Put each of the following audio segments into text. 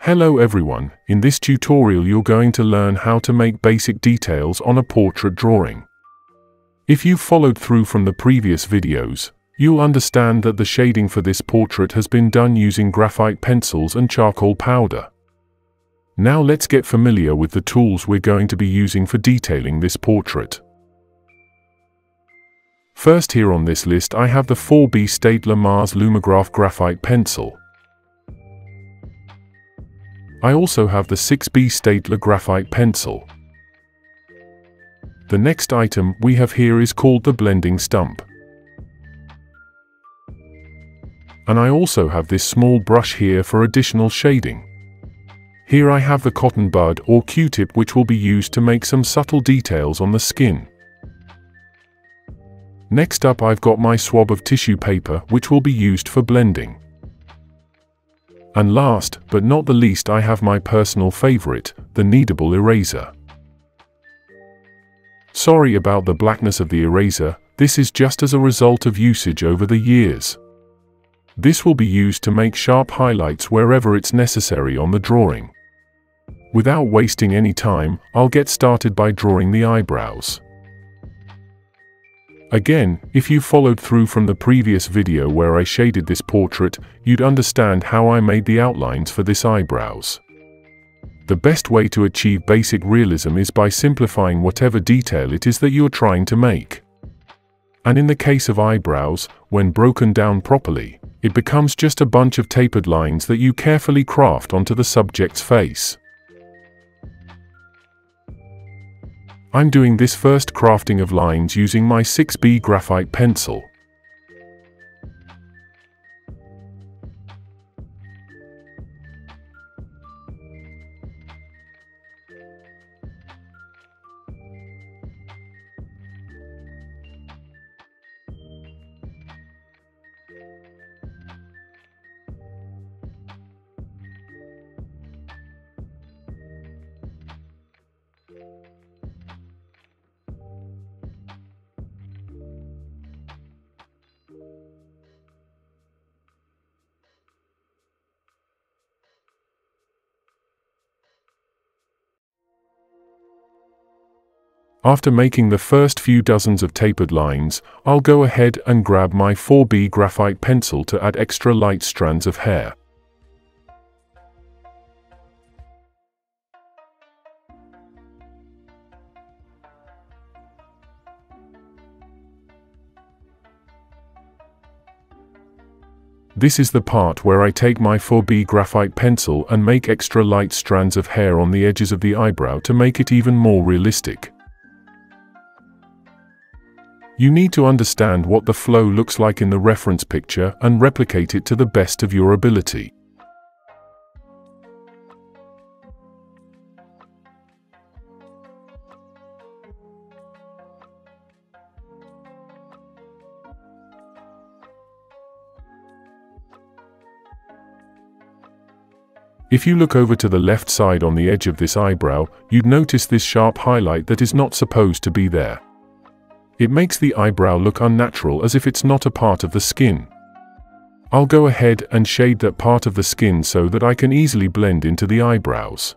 Hello everyone, in this tutorial you're going to learn how to make basic details on a portrait drawing. If you've followed through from the previous videos, you'll understand that the shading for this portrait has been done using graphite pencils and charcoal powder. Now let's get familiar with the tools we're going to be using for detailing this portrait. First, here on this list I have the 4B Staedtler Mars Lumograph graphite pencil. I also have the 6B Staedtler graphite pencil. The next item we have here is called the blending stump. And I also have this small brush here for additional shading. Here I have the cotton bud or Q-tip, which will be used to make some subtle details on the skin. Next up I've got my swab of tissue paper, which will be used for blending. And last, but not the least, I have my personal favorite, the Kneadable eraser. Sorry about the blackness of the eraser, this is just as a result of usage over the years. This will be used to make sharp highlights wherever it's necessary on the drawing. Without wasting any time, I'll get started by drawing the eyebrows. Again, if you followed through from the previous video where I shaded this portrait, you'd understand how I made the outlines for this eyebrows. The best way to achieve basic realism is by simplifying whatever detail it is that you're trying to make. And in the case of eyebrows, when broken down properly, it becomes just a bunch of tapered lines that you carefully craft onto the subject's face. I'm doing this first crafting of lines using my 6B graphite pencil. After making the first few dozens of tapered lines, I'll go ahead and grab my 4B graphite pencil to add extra light strands of hair. This is the part where I take my 4B graphite pencil and make extra light strands of hair on the edges of the eyebrow to make it even more realistic. You need to understand what the flow looks like in the reference picture and replicate it to the best of your ability. If you look over to the left side on the edge of this eyebrow, you'd notice this sharp highlight that is not supposed to be there. It makes the eyebrow look unnatural, as if it's not a part of the skin. I'll go ahead and shade that part of the skin so that I can easily blend into the eyebrows.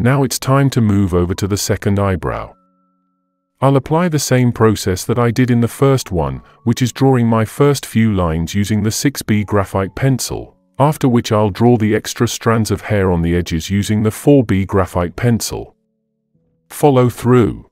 Now it's time to move over to the second eyebrow. I'll apply the same process that I did in the first one, which is drawing my first few lines using the 6B graphite pencil, after which I'll draw the extra strands of hair on the edges using the 4B graphite pencil. Follow through.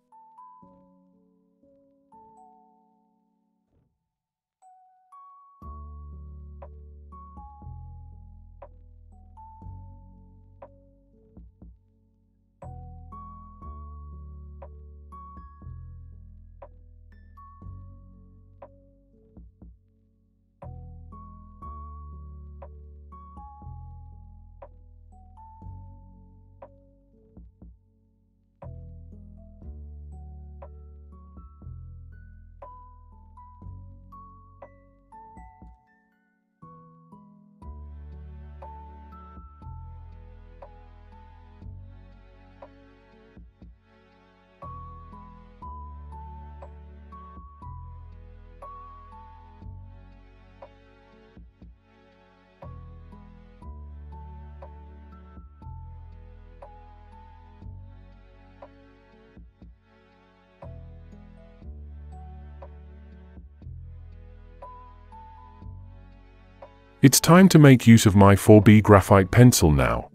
It's time to make use of my 4B graphite pencil now.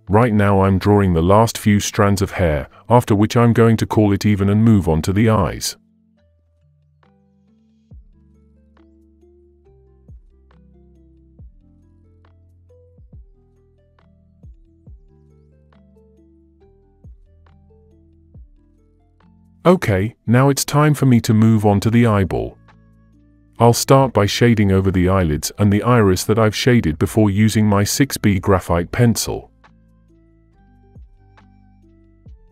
Right now I'm drawing the last few strands of hair, after which I'm going to call it even and move on to the eyes. Okay, now it's time for me to move on to the eyeball. I'll start by shading over the eyelids and the iris that I've shaded before using my 6B graphite pencil.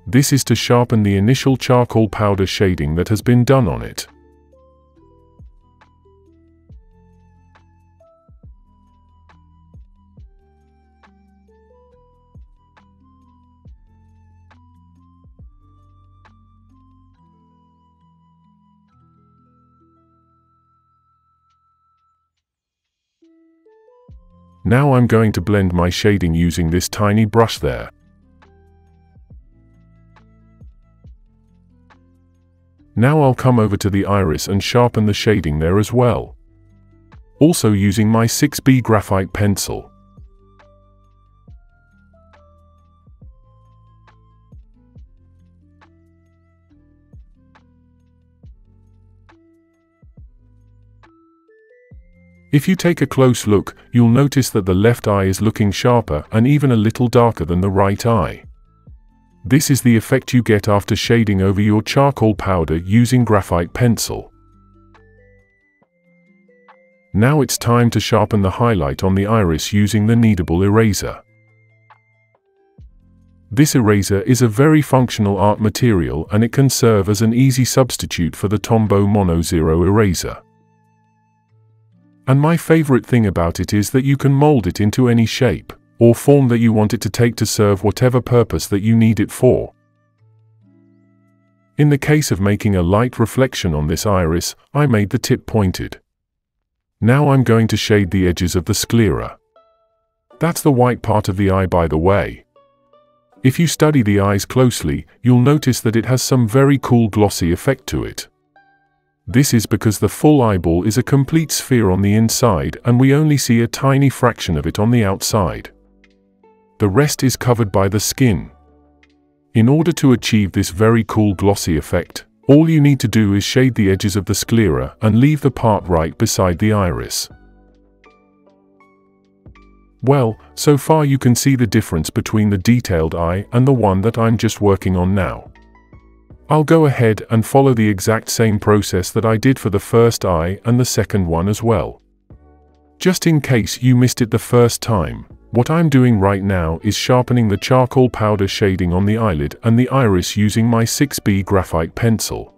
This is to sharpen the initial charcoal powder shading that has been done on it. Now I'm going to blend my shading using this tiny brush there. Now I'll come over to the iris and sharpen the shading there as well. Also using my 6B graphite pencil. If you take a close look, you'll notice that the left eye is looking sharper and even a little darker than the right eye. This is the effect you get after shading over your charcoal powder using graphite pencil. Now it's time to sharpen the highlight on the iris using the Kneadable eraser. This eraser is a very functional art material and it can serve as an easy substitute for the Tombow Mono Zero eraser. And my favorite thing about it is that you can mold it into any shape or form that you want it to take to serve whatever purpose that you need it for. In the case of making a light reflection on this iris, I made the tip pointed. Now I'm going to shade the edges of the sclera. That's the white part of the eye, by the way. If you study the eyes closely, you'll notice that it has some very cool glossy effect to it. This is because the full eyeball is a complete sphere on the inside and we only see a tiny fraction of it on the outside. The rest is covered by the skin. In order to achieve this very cool glossy effect, all you need to do is shade the edges of the sclera and leave the part right beside the iris. Well, so far you can see the difference between the detailed eye and the one that I'm just working on now. I'll go ahead and follow the exact same process that I did for the first eye and the second one as well. Just in case you missed it the first time, what I'm doing right now is sharpening the charcoal powder shading on the eyelid and the iris using my 6B graphite pencil.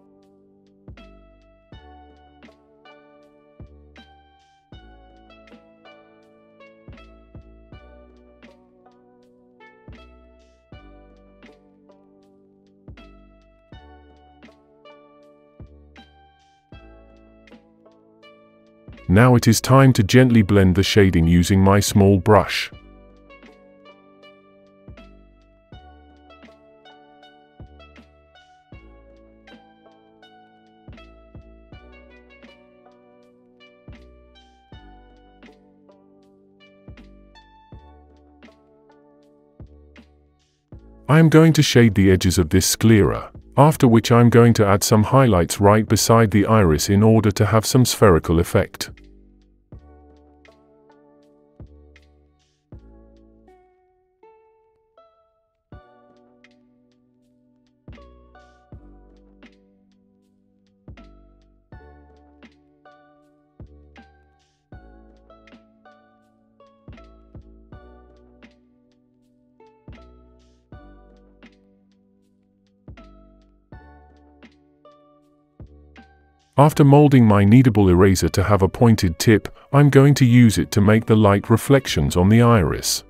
Now it is time to gently blend the shading using my small brush. I am going to shade the edges of this sclera, after which I'm going to add some highlights right beside the iris in order to have some spherical effect. After molding my Kneadable eraser to have a pointed tip, I'm going to use it to make the light reflections on the iris.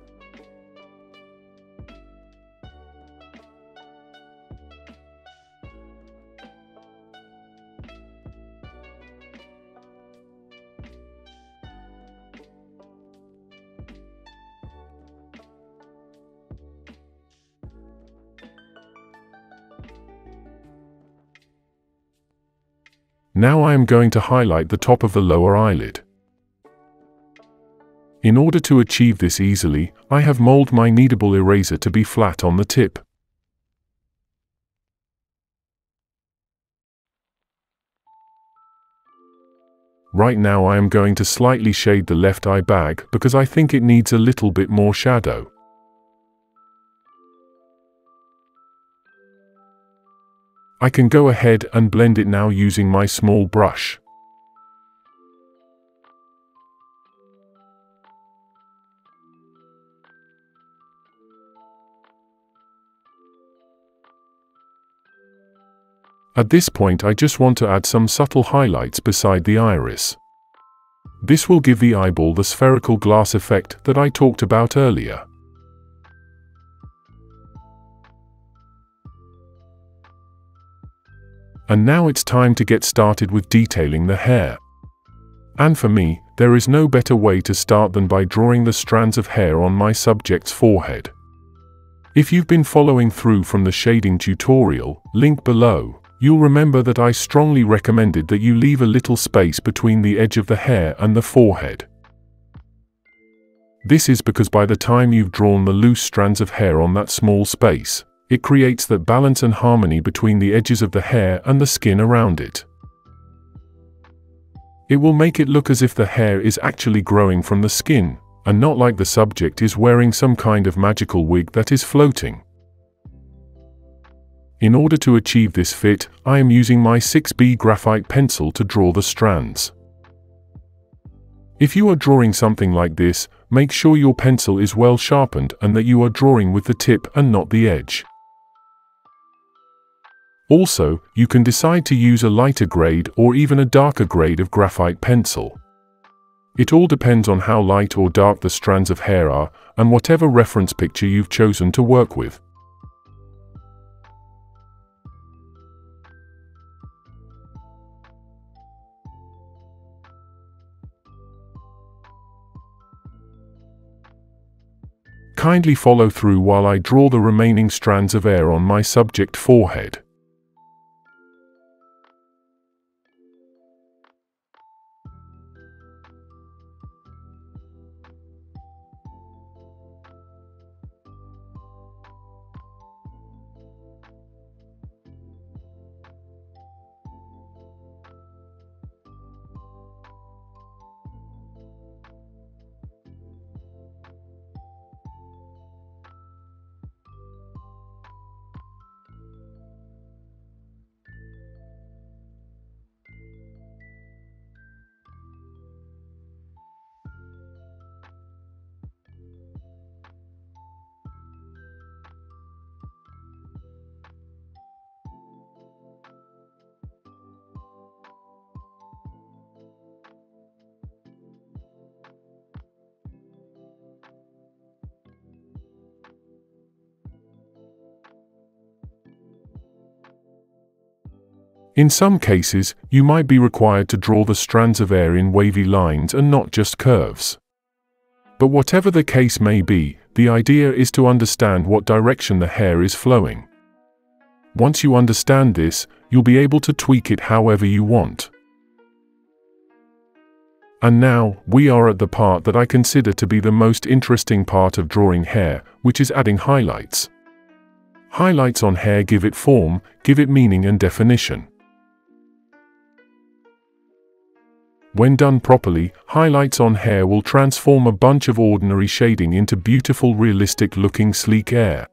Now I am going to highlight the top of the lower eyelid. In order to achieve this easily, I have molded my Kneadable eraser to be flat on the tip. Right now I am going to slightly shade the left eye bag because I think it needs a little bit more shadow. I can go ahead and blend it now using my small brush. At this point I just want to add some subtle highlights beside the iris. This will give the eyeball the spherical glass effect that I talked about earlier. And now it's time to get started with detailing the hair. And for me, there is no better way to start than by drawing the strands of hair on my subject's forehead. If you've been following through from the shading tutorial, link below, you'll remember that I strongly recommended that you leave a little space between the edge of the hair and the forehead. This is because by the time you've drawn the loose strands of hair on that small space, it creates that balance and harmony between the edges of the hair and the skin around it. It will make it look as if the hair is actually growing from the skin, and not like the subject is wearing some kind of magical wig that is floating. In order to achieve this fit, I am using my 6B graphite pencil to draw the strands. If you are drawing something like this, make sure your pencil is well sharpened and that you are drawing with the tip and not the edge. Also, you can decide to use a lighter grade or even a darker grade of graphite pencil. It all depends on how light or dark the strands of hair are and whatever reference picture you've chosen to work with. Kindly follow through while I draw the remaining strands of hair on my subject forehead. In some cases, you might be required to draw the strands of hair in wavy lines and not just curves. But whatever the case may be, the idea is to understand what direction the hair is flowing. Once you understand this, you'll be able to tweak it however you want. And now, we are at the part that I consider to be the most interesting part of drawing hair, which is adding highlights. Highlights on hair give it form, give it meaning and definition. When done properly, highlights on hair will transform a bunch of ordinary shading into beautiful, realistic-looking sleek hair.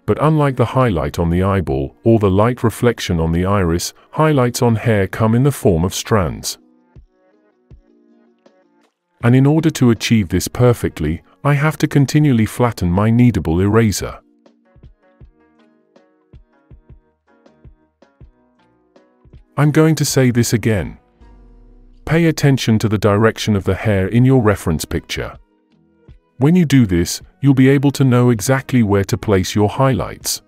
But unlike the highlight on the eyeball or the light reflection on the iris, highlights on hair come in the form of strands. And in order to achieve this perfectly, I have to continually flatten my kneadable eraser. I'm going to say this again. Pay attention to the direction of the hair in your reference picture. When you do this, you'll be able to know exactly where to place your highlights.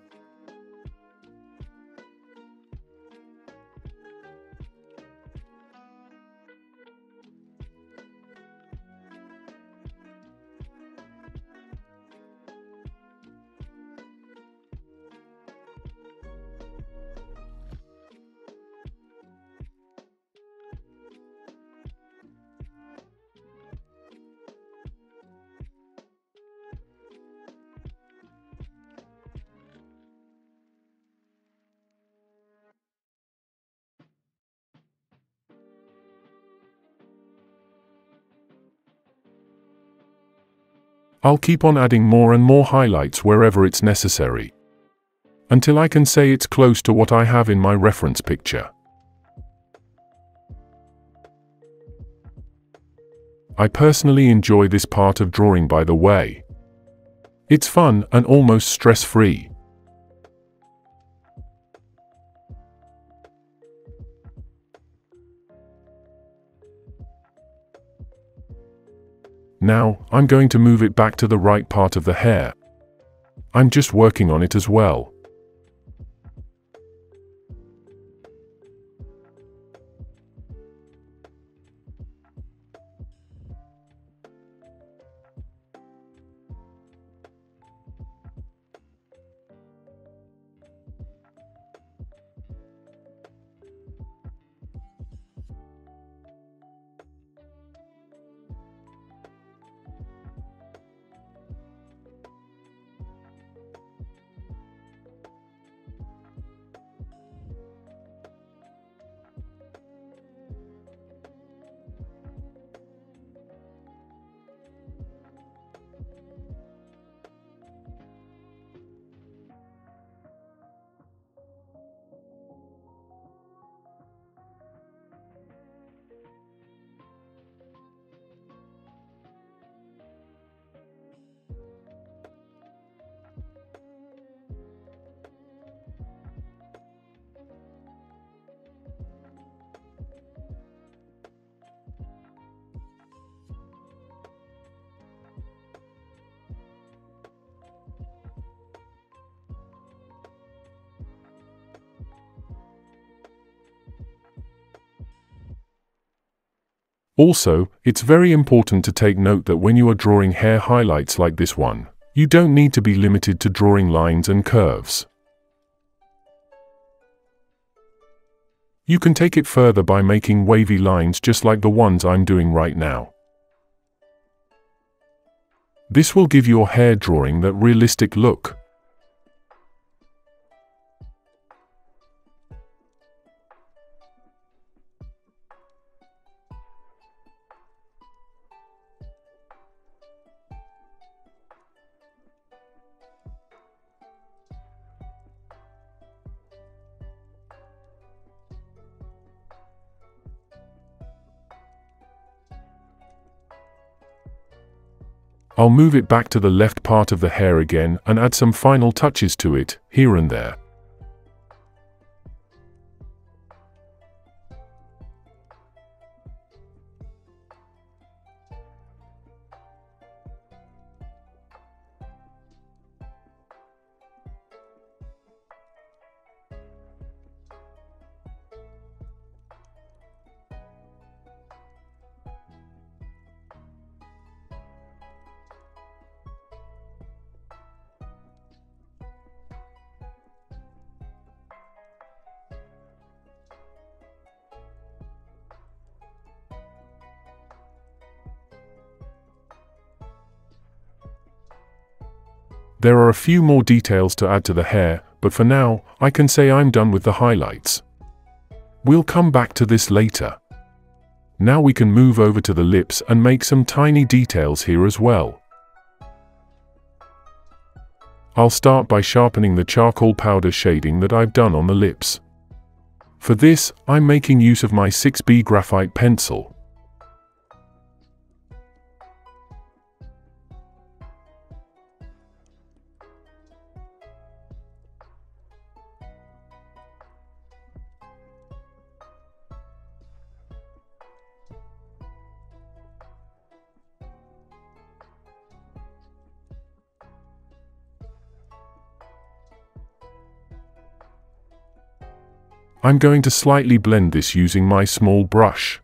I'll keep on adding more and more highlights wherever it's necessary, until I can say it's close to what I have in my reference picture. I personally enjoy this part of drawing, by the way. It's fun and almost stress-free. Now, I'm going to move it back to the right part of the hair. I'm just working on it as well. Also, it's very important to take note that when you are drawing hair highlights like this one, you don't need to be limited to drawing lines and curves. You can take it further by making wavy lines just like the ones I'm doing right now. This will give your hair drawing that realistic look. I'll move it back to the left part of the hair again and add some final touches to it, here and there. There are a few more details to add to the hair, but for now, I can say I'm done with the highlights. We'll come back to this later. Now we can move over to the lips and make some tiny details here as well. I'll start by sharpening the charcoal powder shading that I've done on the lips. For this, I'm making use of my 6B graphite pencil. I'm going to slightly blend this using my small brush.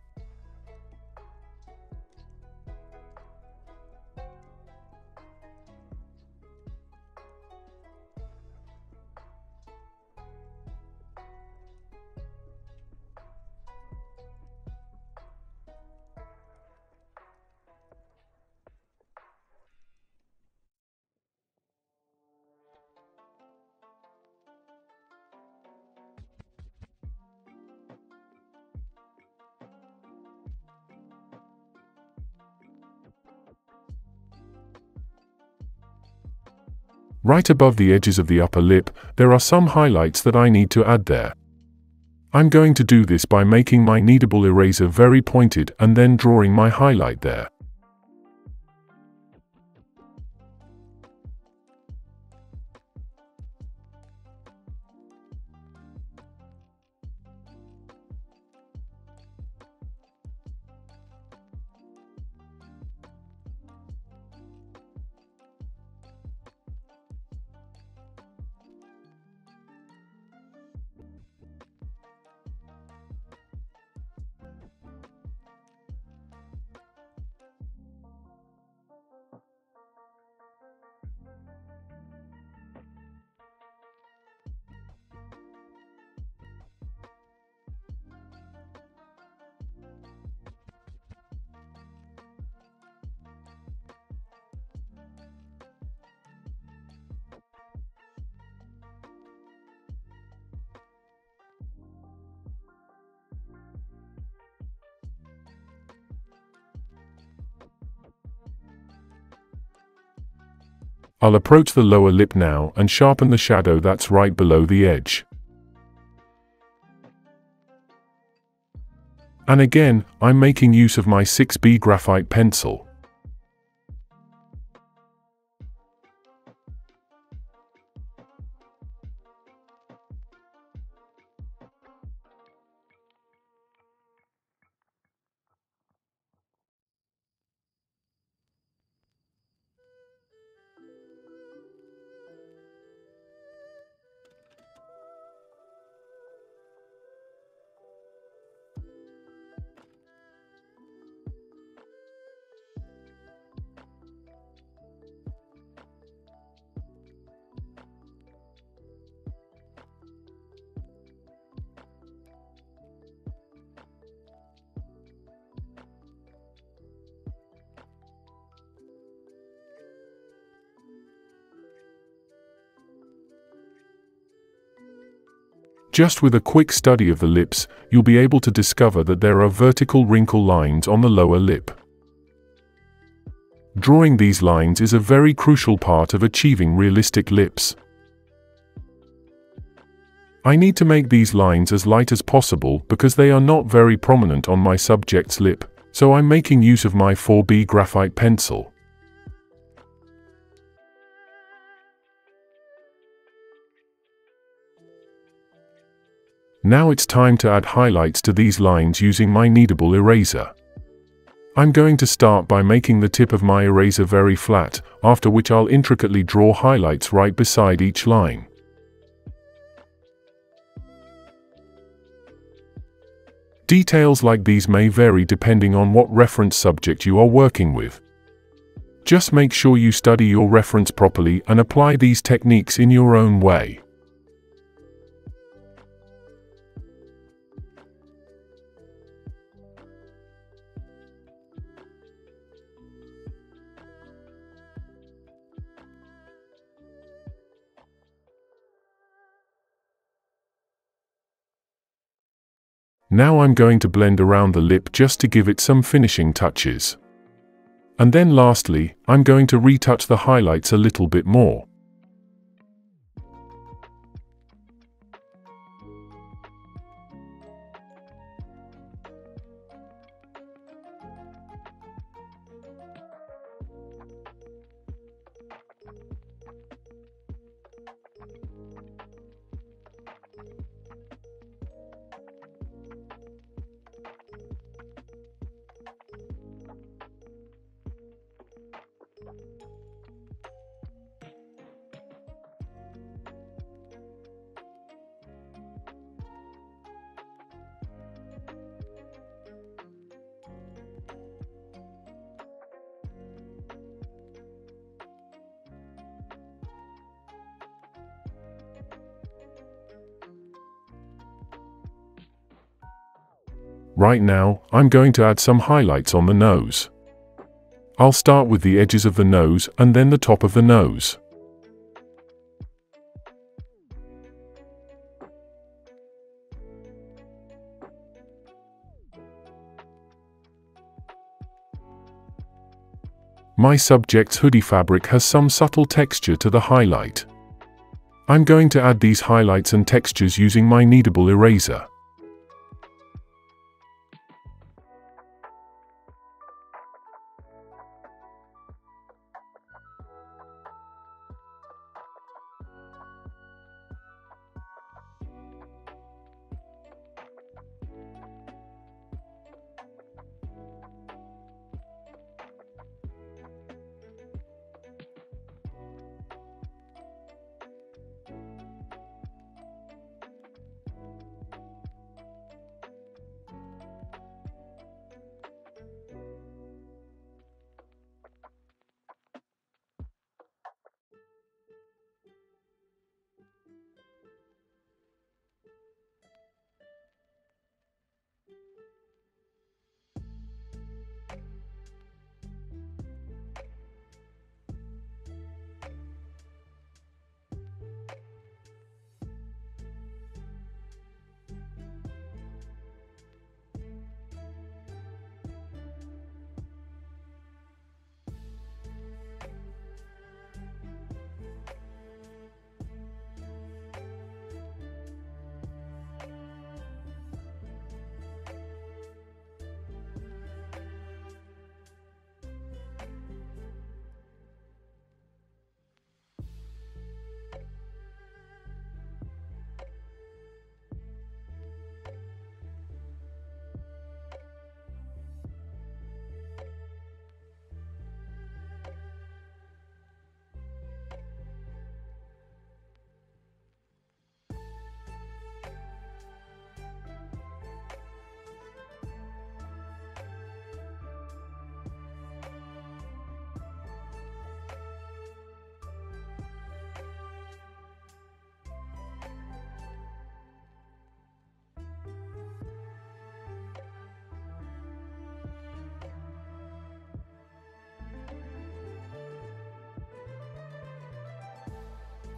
Right above the edges of the upper lip, there are some highlights that I need to add there. I'm going to do this by making my kneadable eraser very pointed and then drawing my highlight there. I'll approach the lower lip now and sharpen the shadow that's right below the edge. And again, I'm making use of my 6B graphite pencil. Just with a quick study of the lips, you'll be able to discover that there are vertical wrinkle lines on the lower lip. Drawing these lines is a very crucial part of achieving realistic lips. I need to make these lines as light as possible because they are not very prominent on my subject's lip, so I'm making use of my 4B graphite pencil. Now it's time to add highlights to these lines using my kneadable eraser. I'm going to start by making the tip of my eraser very flat, after which I'll intricately draw highlights right beside each line. Details like these may vary depending on what reference subject you are working with. Just make sure you study your reference properly and apply these techniques in your own way. Now I'm going to blend around the lip just to give it some finishing touches. And then lastly, I'm going to retouch the highlights a little bit more. Right now, I'm going to add some highlights on the nose. I'll start with the edges of the nose and then the top of the nose. My subject's hoodie fabric has some subtle texture to the highlight. I'm going to add these highlights and textures using my Kneadable eraser.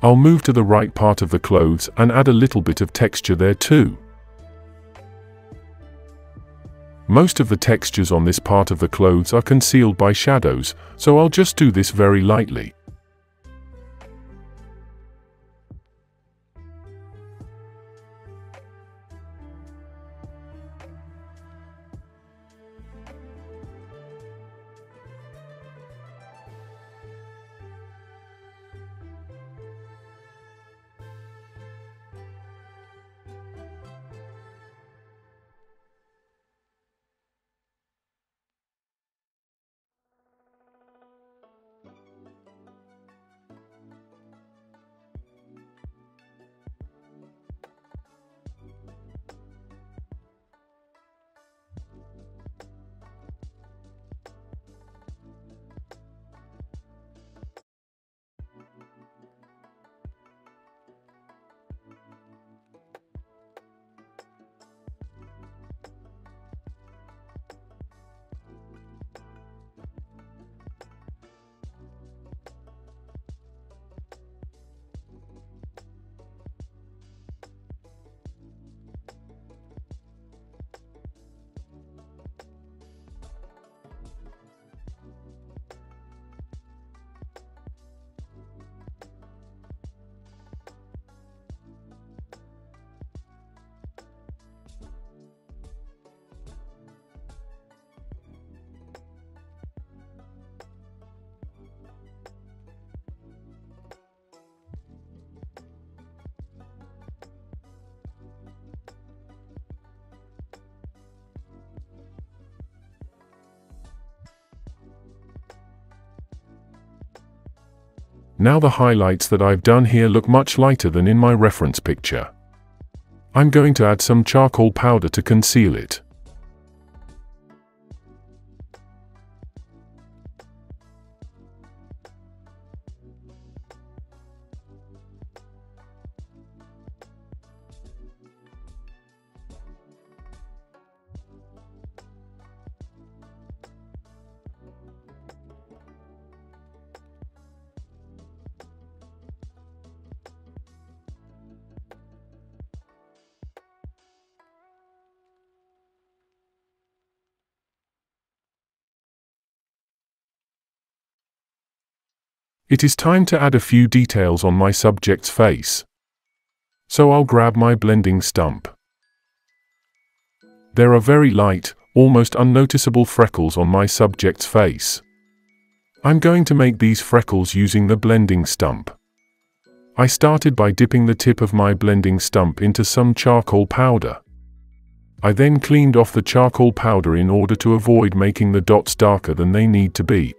I'll move to the right part of the clothes and add a little bit of texture there too. Most of the textures on this part of the clothes are concealed by shadows, so I'll just do this very lightly. Now the highlights that I've done here look much lighter than in my reference picture. I'm going to add some charcoal powder to conceal it. It is time to add a few details on my subject's face. So I'll grab my blending stump. There are very light, almost unnoticeable freckles on my subject's face. I'm going to make these freckles using the blending stump. I started by dipping the tip of my blending stump into some charcoal powder. I then cleaned off the charcoal powder in order to avoid making the dots darker than they need to be.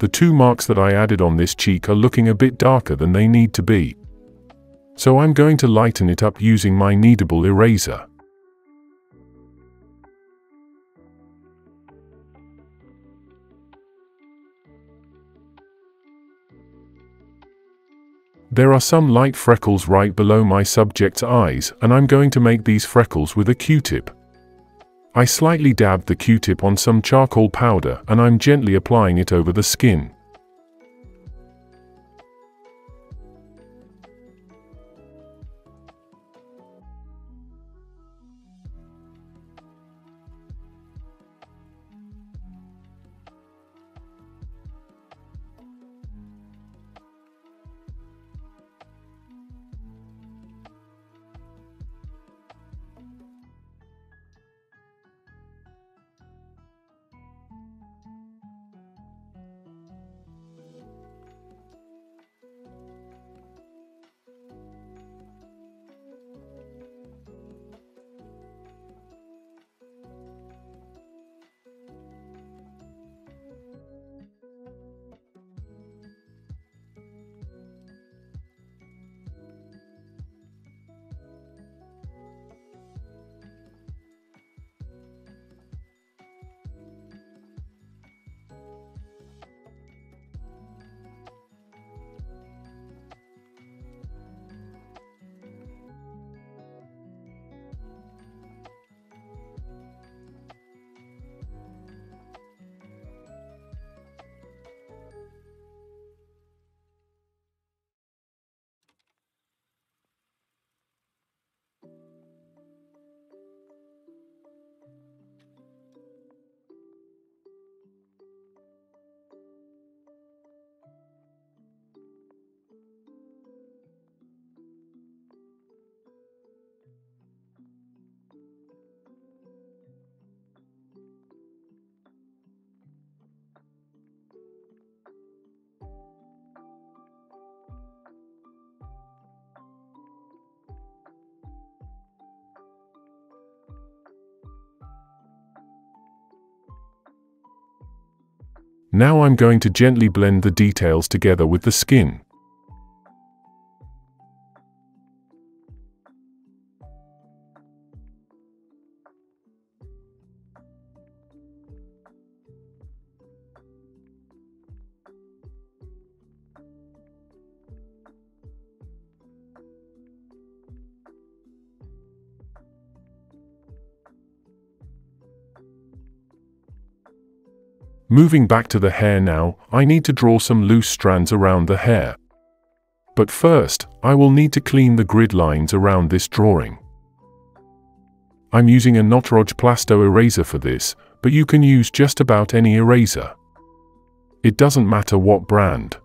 The two marks that I added on this cheek are looking a bit darker than they need to be. So I'm going to lighten it up using my Kneadable eraser. There are some light freckles right below my subject's eyes, and I'm going to make these freckles with a Q-tip. I slightly dabbed the Q-tip on some charcoal powder and I'm gently applying it over the skin. Now I'm going to gently blend the details together with the skin. Moving back to the hair now, I need to draw some loose strands around the hair. But first, I will need to clean the grid lines around this drawing. I'm using a Notroj Plasto eraser for this, but you can use just about any eraser. It doesn't matter what brand.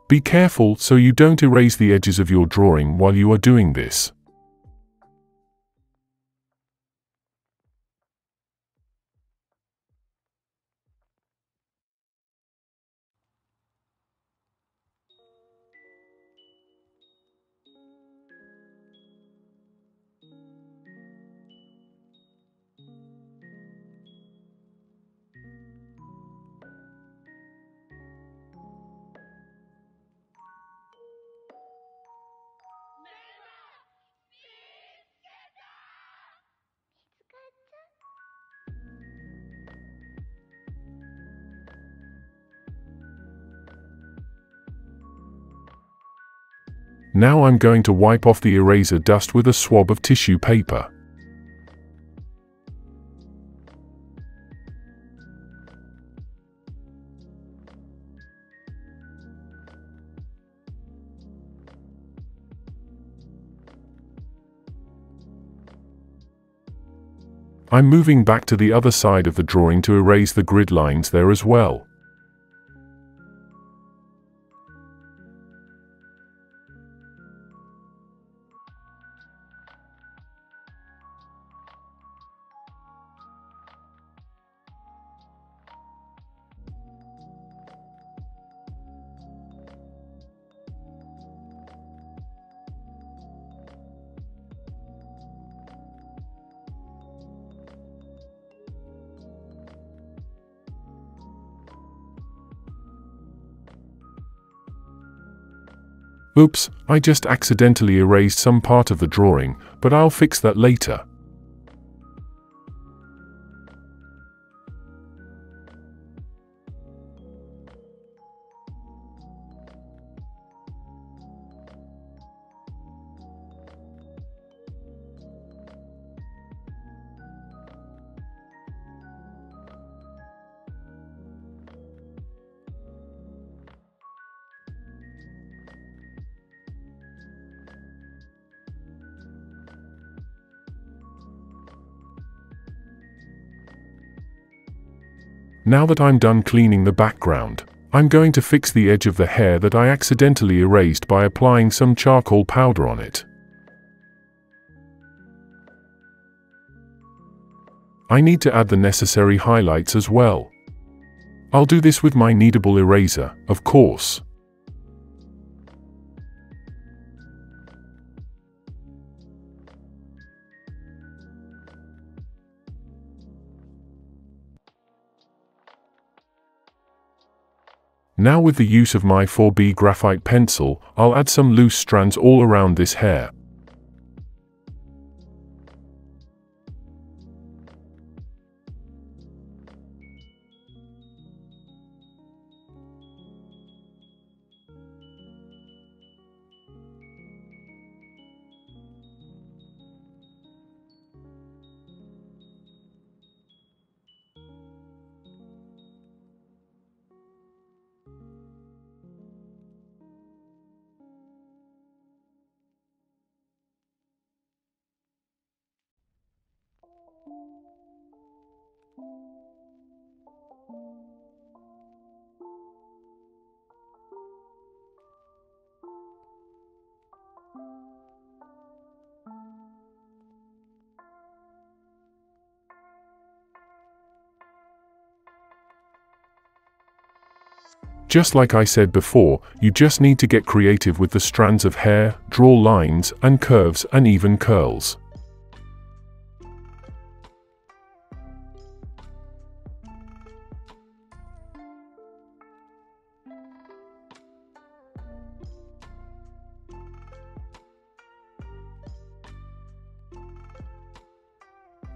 Be careful so you don't erase the edges of your drawing while you are doing this. Now I'm going to wipe off the eraser dust with a swab of tissue paper. I'm moving back to the other side of the drawing to erase the grid lines there as well. Oops, I just accidentally erased some part of the drawing, but I'll fix that later. Now that I'm done cleaning the background, I'm going to fix the edge of the hair that I accidentally erased by applying some charcoal powder on it. I need to add the necessary highlights as well. I'll do this with my Kneadable eraser, of course. Now with the use of my 4B graphite pencil, I'll add some loose strands all around this hair. Just like I said before, you just need to get creative with the strands of hair, draw lines and curves and even curls.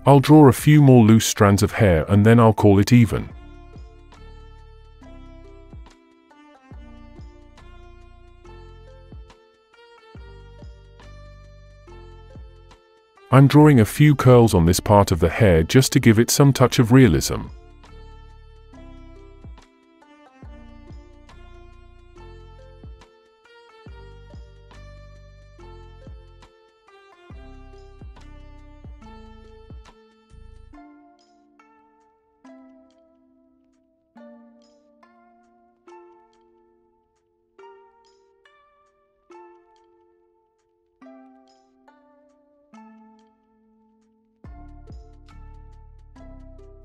I'll draw a few more loose strands of hair and then I'll call it even. I'm drawing a few curls on this part of the hair just to give it some touch of realism.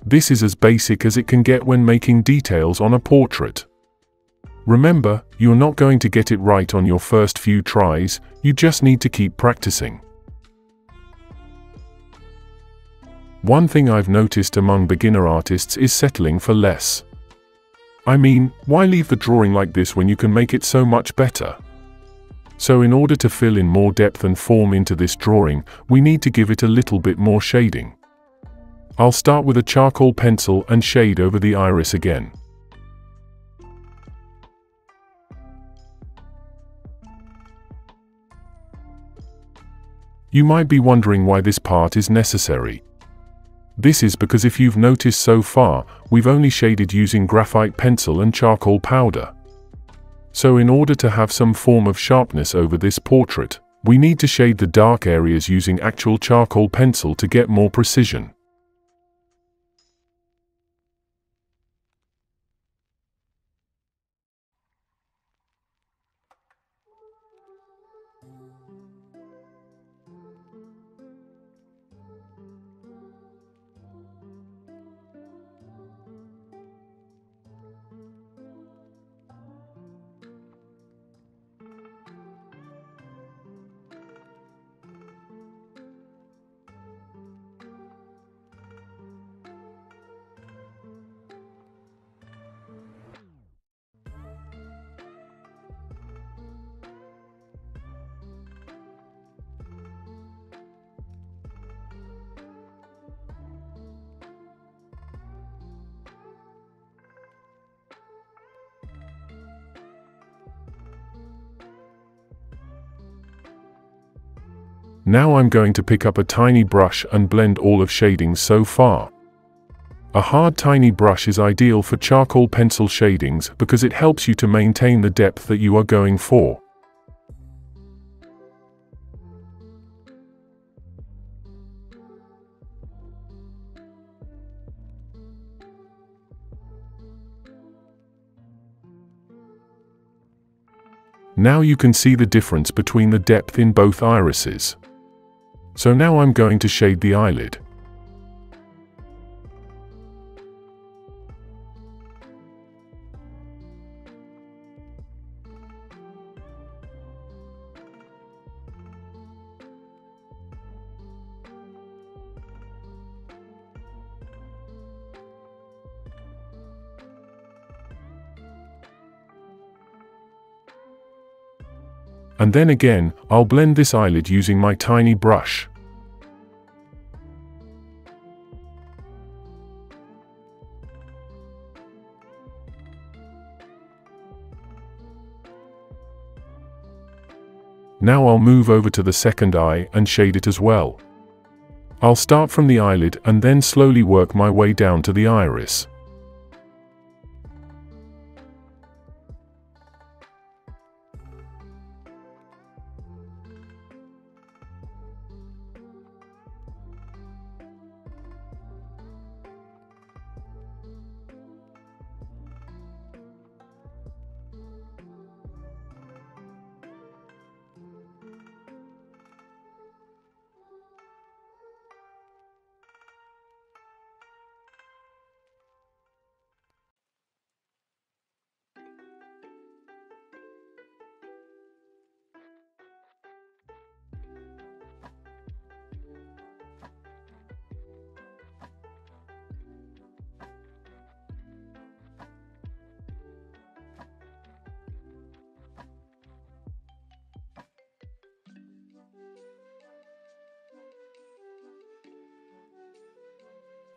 This is as basic as it can get when making details on a portrait. Remember, you're not going to get it right on your first few tries, you just need to keep practicing. One thing I've noticed among beginner artists is settling for less. I mean, why leave the drawing like this when you can make it so much better? So in order to fill in more depth and form into this drawing, we need to give it a little bit more shading. I'll start with a charcoal pencil and shade over the iris again. You might be wondering why this part is necessary. This is because if you've noticed so far, we've only shaded using graphite pencil and charcoal powder. So in order to have some form of sharpness over this portrait, we need to shade the dark areas using actual charcoal pencil to get more precision. Now I'm going to pick up a tiny brush and blend all of shadings so far. A hard tiny brush is ideal for charcoal pencil shadings because it helps you to maintain the depth that you are going for. Now you can see the difference between the depth in both irises. So now I'm going to shade the eyelid. And then again, I'll blend this eyelid using my tiny brush. Now I'll move over to the second eye and shade it as well. I'll start from the eyelid and then slowly work my way down to the iris.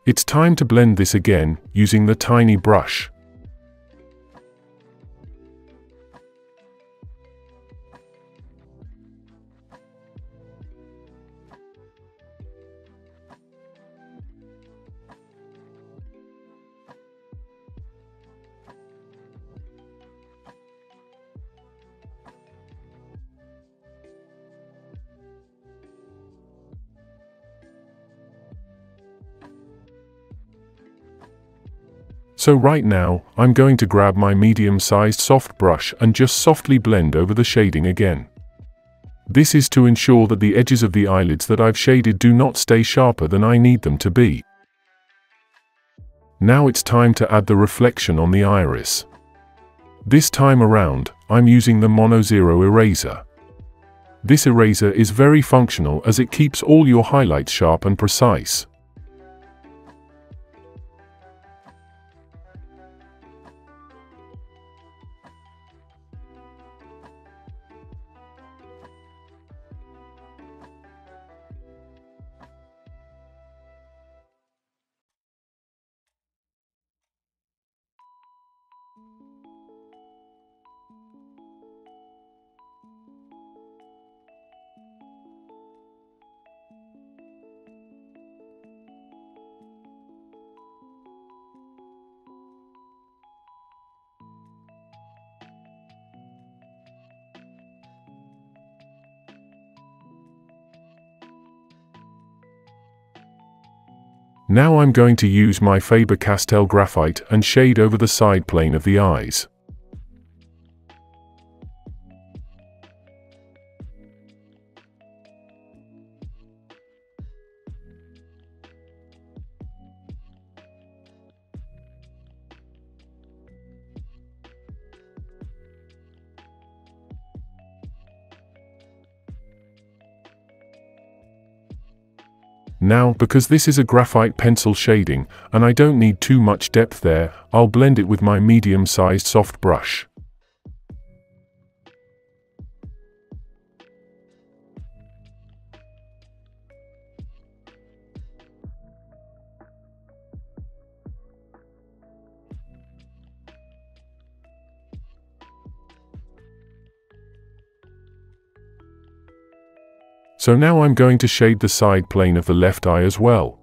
It's time to blend this again, using the tiny brush. So right now, I'm going to grab my medium-sized soft brush and just softly blend over the shading again. This is to ensure that the edges of the eyelids that I've shaded do not stay sharper than I need them to be. Now it's time to add the reflection on the iris. This time around, I'm using the Mono Zero eraser. This eraser is very functional as it keeps all your highlights sharp and precise. Now I'm going to use my Faber-Castell Graphite and shade over the side plane of the eyes. Now, because this is a graphite pencil shading, and I don't need too much depth there, I'll blend it with my medium-sized soft brush. So now I'm going to shade the side plane of the left eye as well.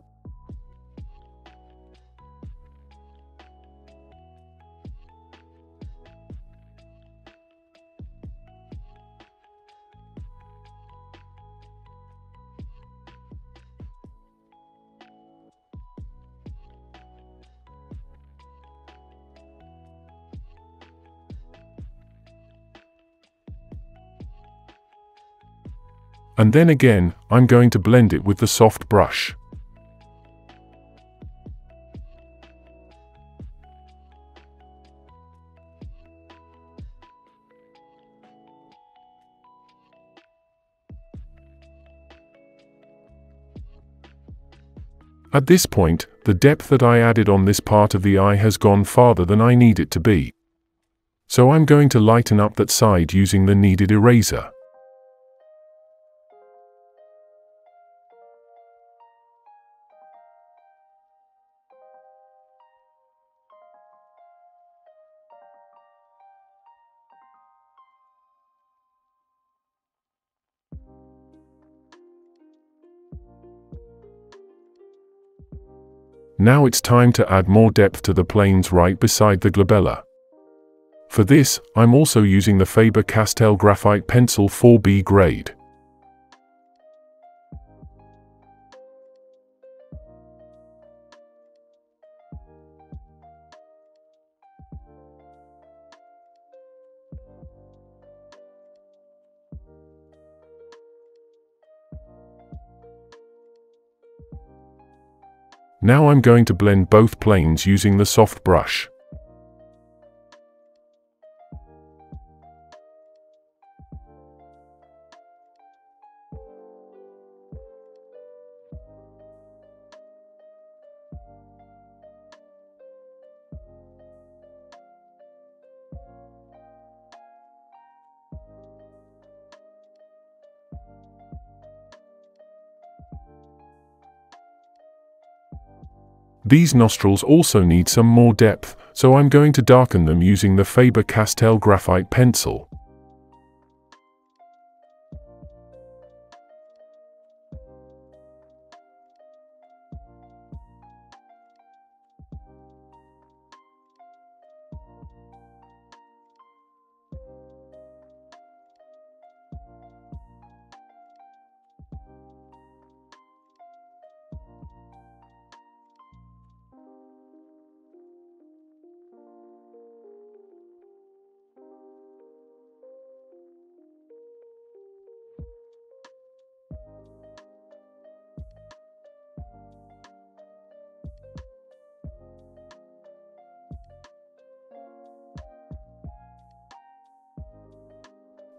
And then again, I'm going to blend it with the soft brush. At this point, the depth that I added on this part of the eye has gone farther than I need it to be. So I'm going to lighten up that side using the kneaded eraser. Now it's time to add more depth to the planes right beside the glabella. For this, I'm also using the Faber-Castell Graphite Pencil 4B grade. Now I'm going to blend both planes using the soft brush. These nostrils also need some more depth, so I'm going to darken them using the Faber-Castell Graphite pencil.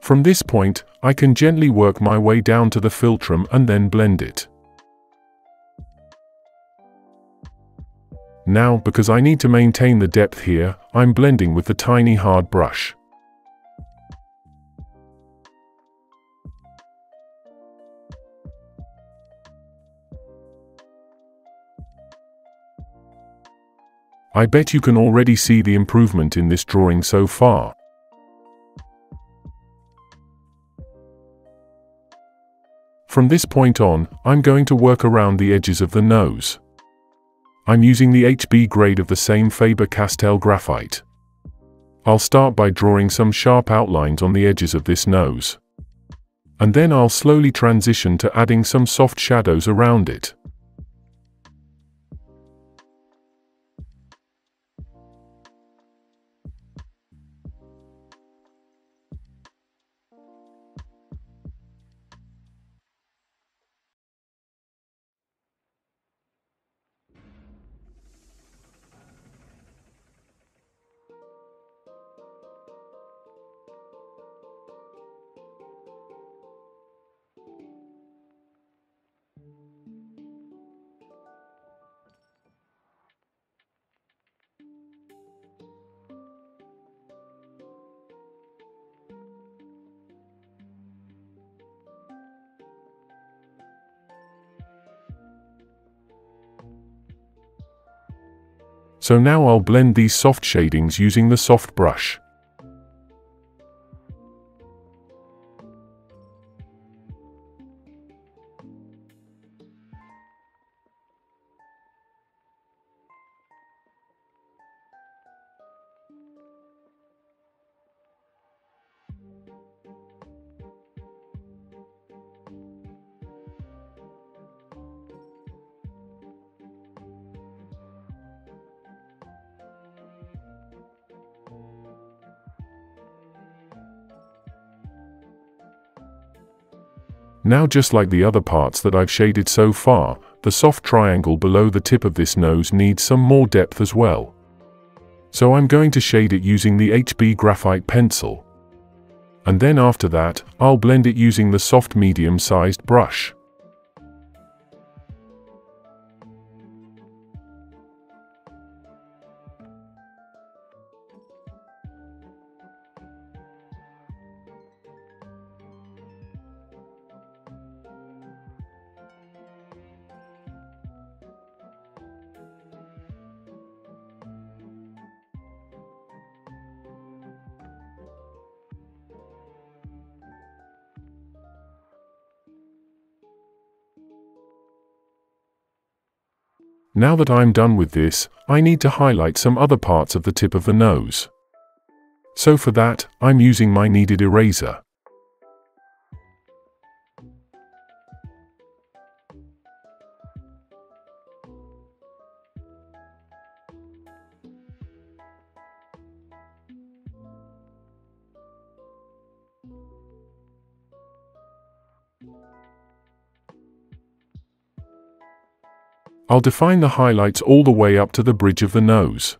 From this point, I can gently work my way down to the philtrum and then blend it. Now, because I need to maintain the depth here, I'm blending with the tiny hard brush. I bet you can already see the improvement in this drawing so far. From this point on, I'm going to work around the edges of the nose. I'm using the HB grade of the same Faber-Castell graphite. I'll start by drawing some sharp outlines on the edges of this nose. And then I'll slowly transition to adding some soft shadows around it. So now I'll blend these soft shadings using the soft brush. Now, just like the other parts that I've shaded so far, the soft triangle below the tip of this nose needs some more depth as well. So I'm going to shade it using the HB Graphite pencil. And then after that, I'll blend it using the soft medium-sized brush. Now that I'm done with this, I need to highlight some other parts of the tip of the nose. So for that, I'm using my kneaded eraser. I'll define the highlights all the way up to the bridge of the nose.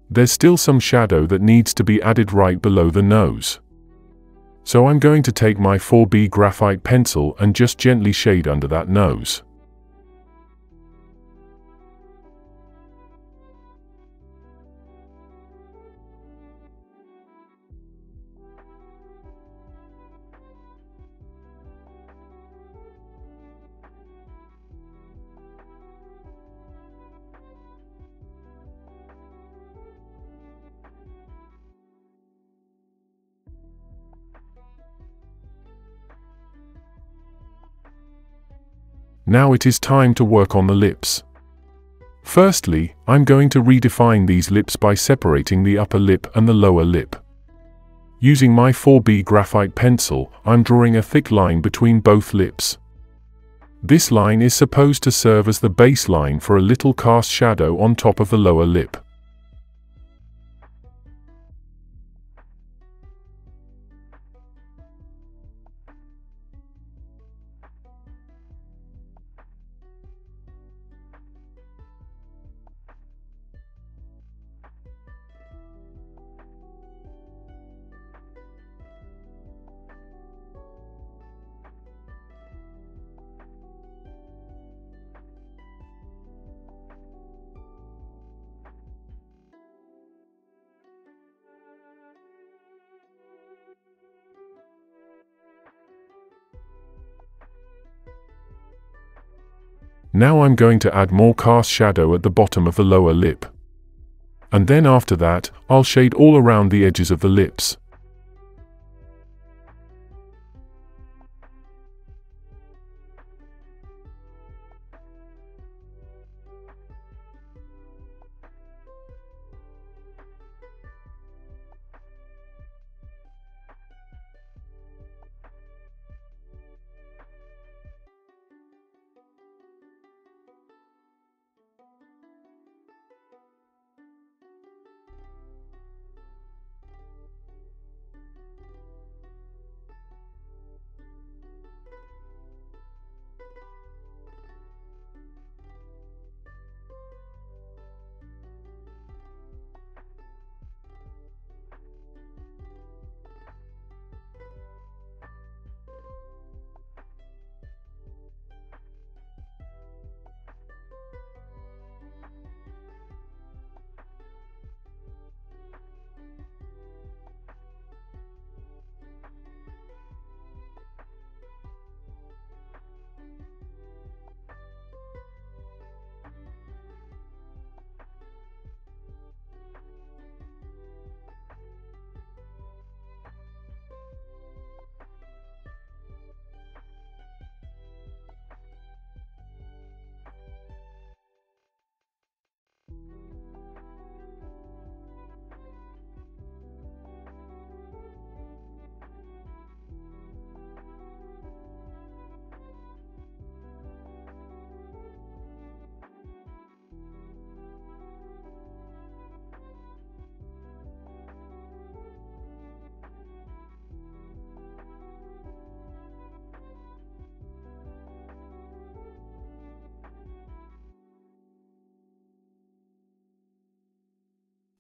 There's still some shadow that needs to be added right below the nose. So I'm going to take my 4B graphite pencil and just gently shade under that nose. Now it is time to work on the lips. Firstly, I'm going to redefine these lips by separating the upper lip and the lower lip. Using my 4B graphite pencil, I'm drawing a thick line between both lips. This line is supposed to serve as the baseline for a little cast shadow on top of the lower lip. Now I'm going to add more cast shadow at the bottom of the lower lip. And then after that, I'll shade all around the edges of the lips.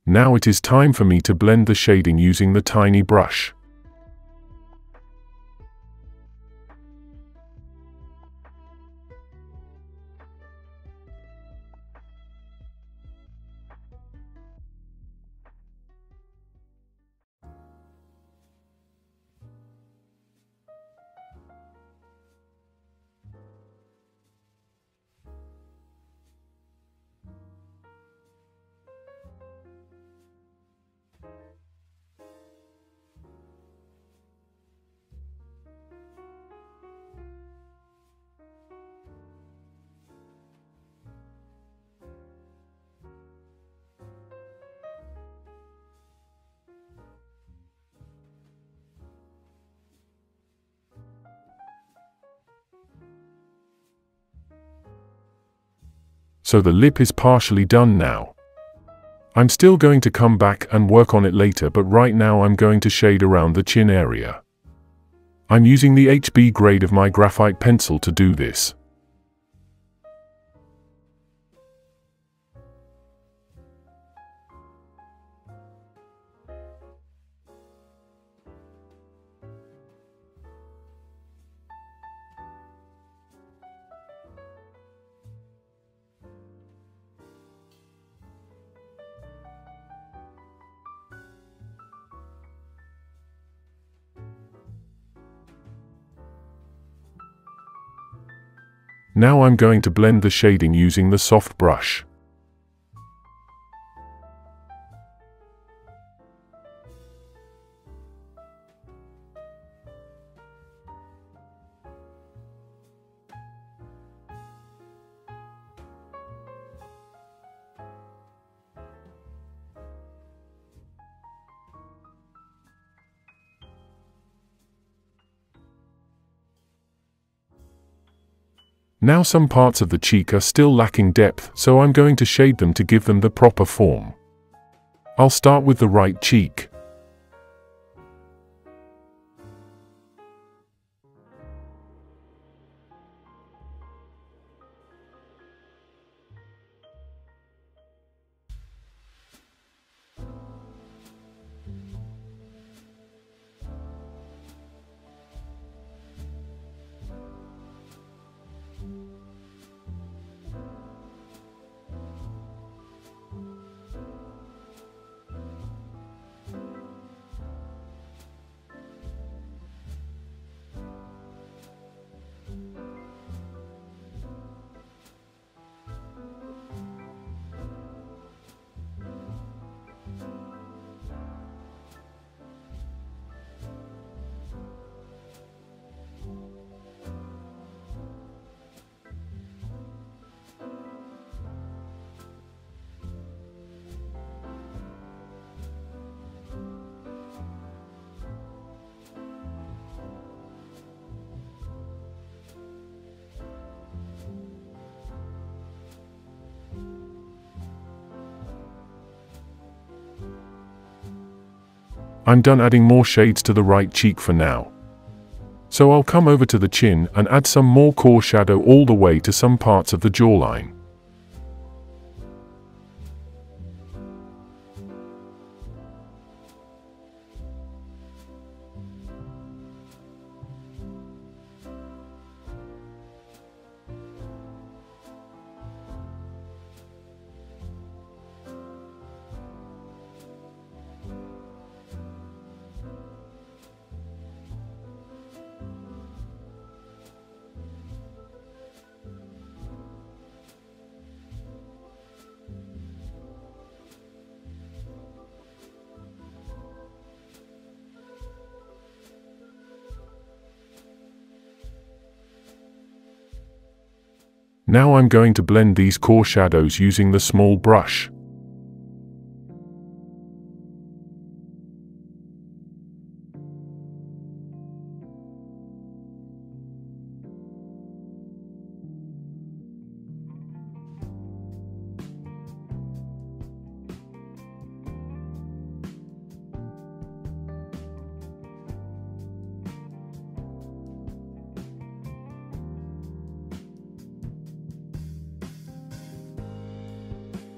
Now it is time for me to blend the shading using the tiny brush. So the lip is partially done now. I'm still going to come back and work on it later, but right now I'm going to shade around the chin area. I'm using the HB grade of my graphite pencil to do this. Now I'm going to blend the shading using the soft brush. Now some parts of the cheek are still lacking depth, so I'm going to shade them to give them the proper form. I'll start with the right cheek. I'm done adding more shades to the right cheek for now. So I'll come over to the chin and add some more core shadow all the way to some parts of the jawline. Now I'm going to blend these core shadows using the small brush.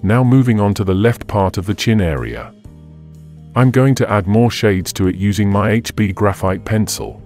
Now moving on to the left part of the chin area. I'm going to add more shades to it using my HB Graphite pencil.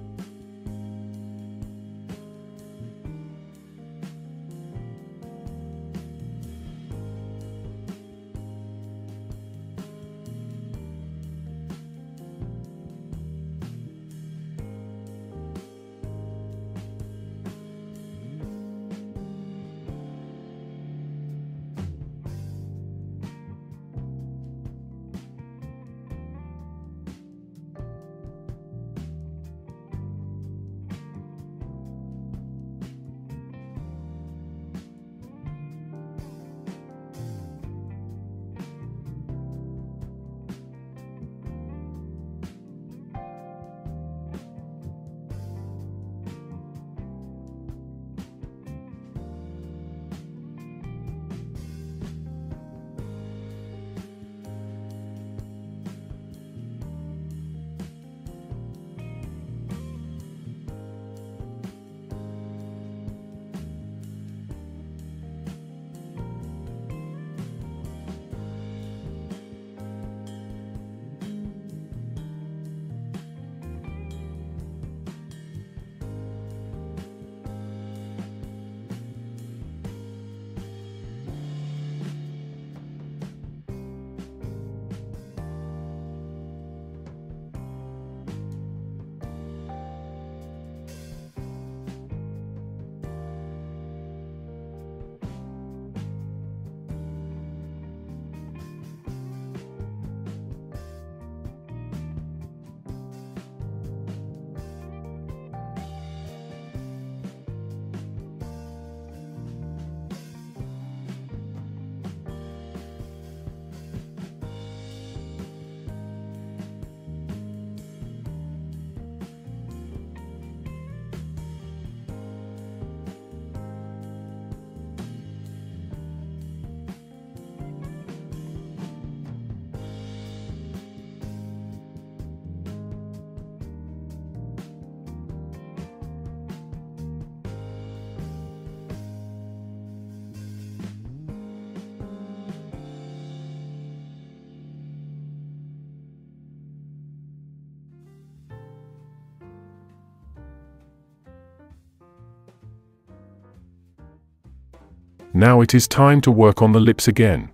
Now it is time to work on the lips again.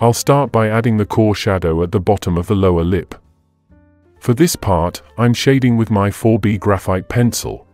I'll start by adding the core shadow at the bottom of the lower lip. For this part, I'm shading with my 4B graphite pencil.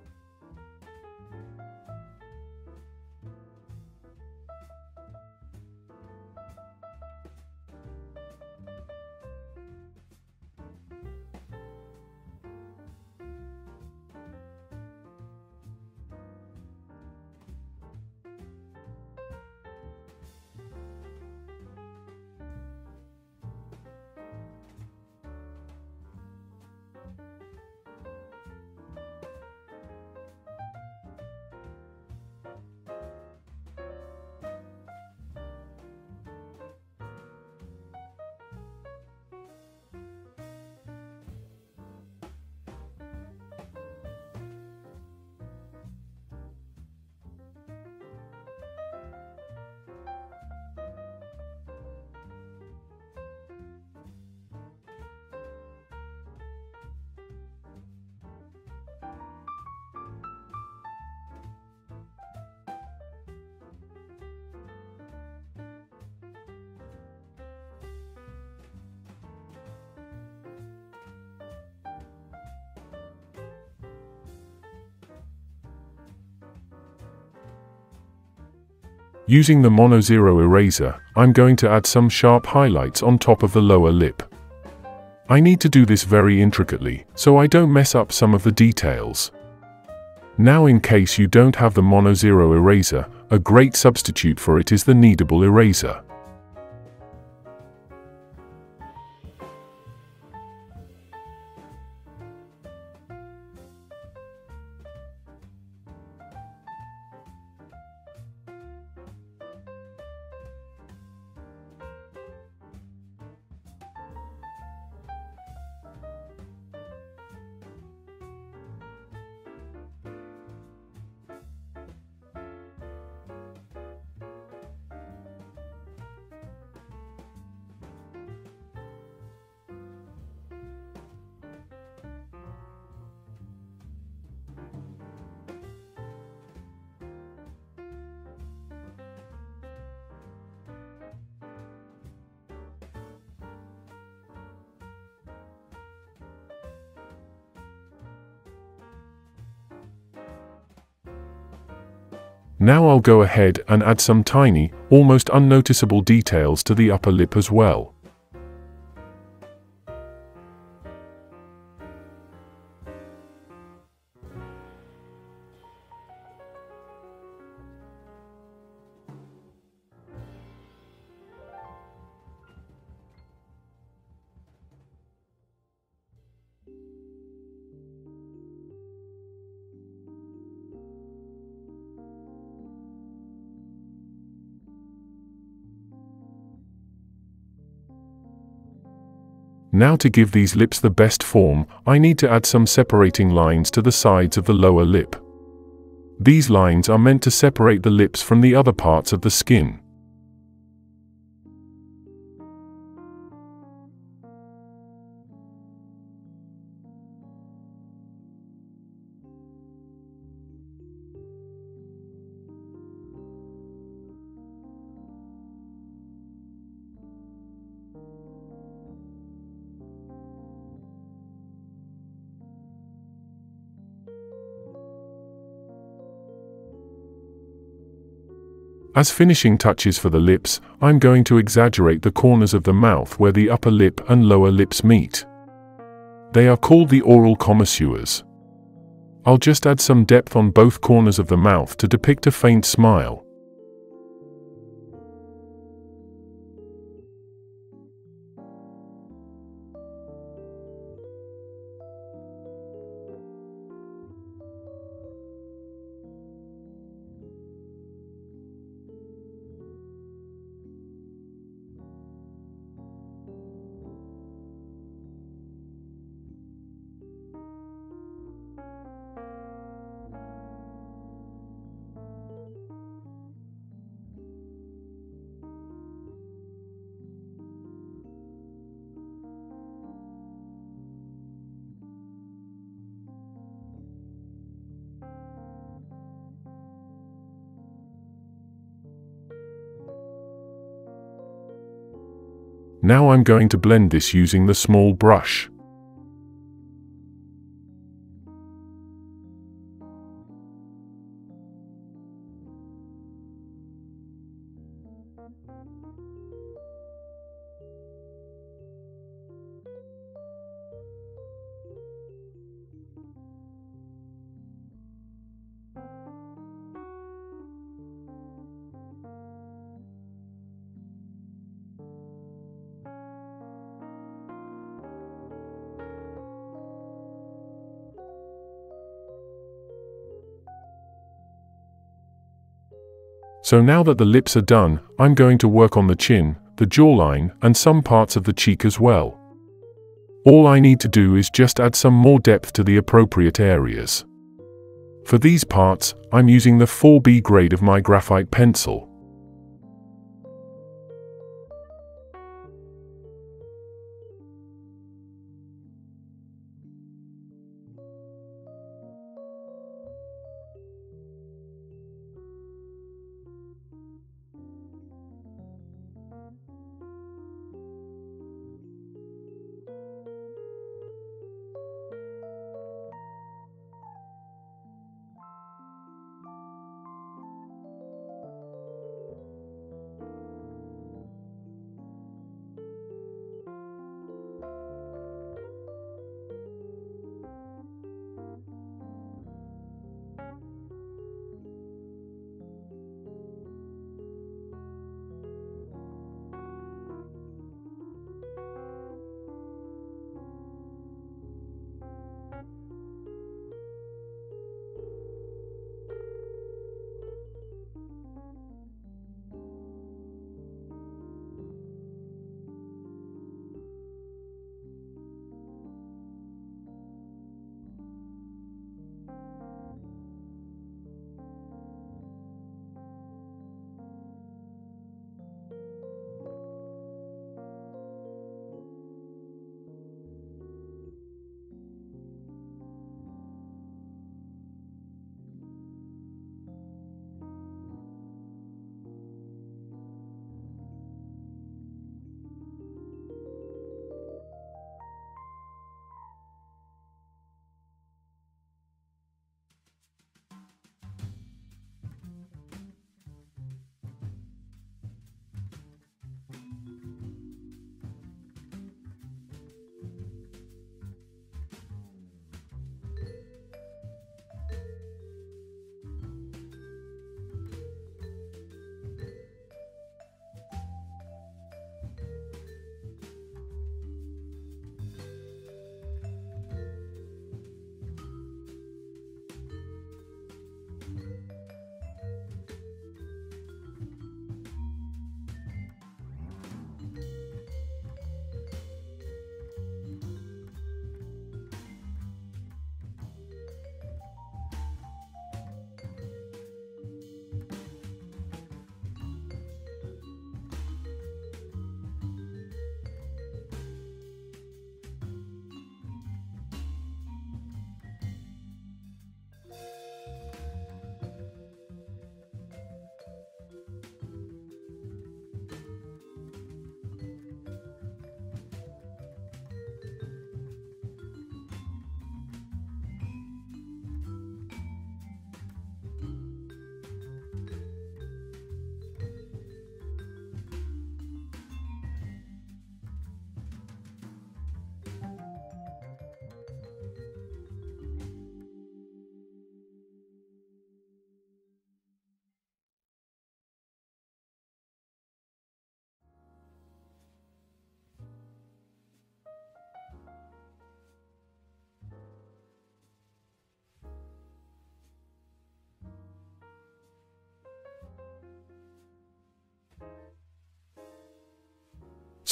Using the Mono Zero eraser, I'm going to add some sharp highlights on top of the lower lip. I need to do this very intricately, so I don't mess up some of the details. Now, in case you don't have the Mono Zero eraser, a great substitute for it is the Kneadable eraser. Now I'll go ahead and add some tiny, almost unnoticeable details to the upper lip as well. Now, to give these lips the best form, I need to add some separating lines to the sides of the lower lip. These lines are meant to separate the lips from the other parts of the skin. As finishing touches for the lips, I'm going to exaggerate the corners of the mouth where the upper lip and lower lips meet. They are called the oral commissures. I'll just add some depth on both corners of the mouth to depict a faint smile. Now I'm going to blend this using the small brush. So now that the lips are done, I'm going to work on the chin, the jawline, and some parts of the cheek as well. All I need to do is just add some more depth to the appropriate areas. For these parts, I'm using the 4B grade of my graphite pencil.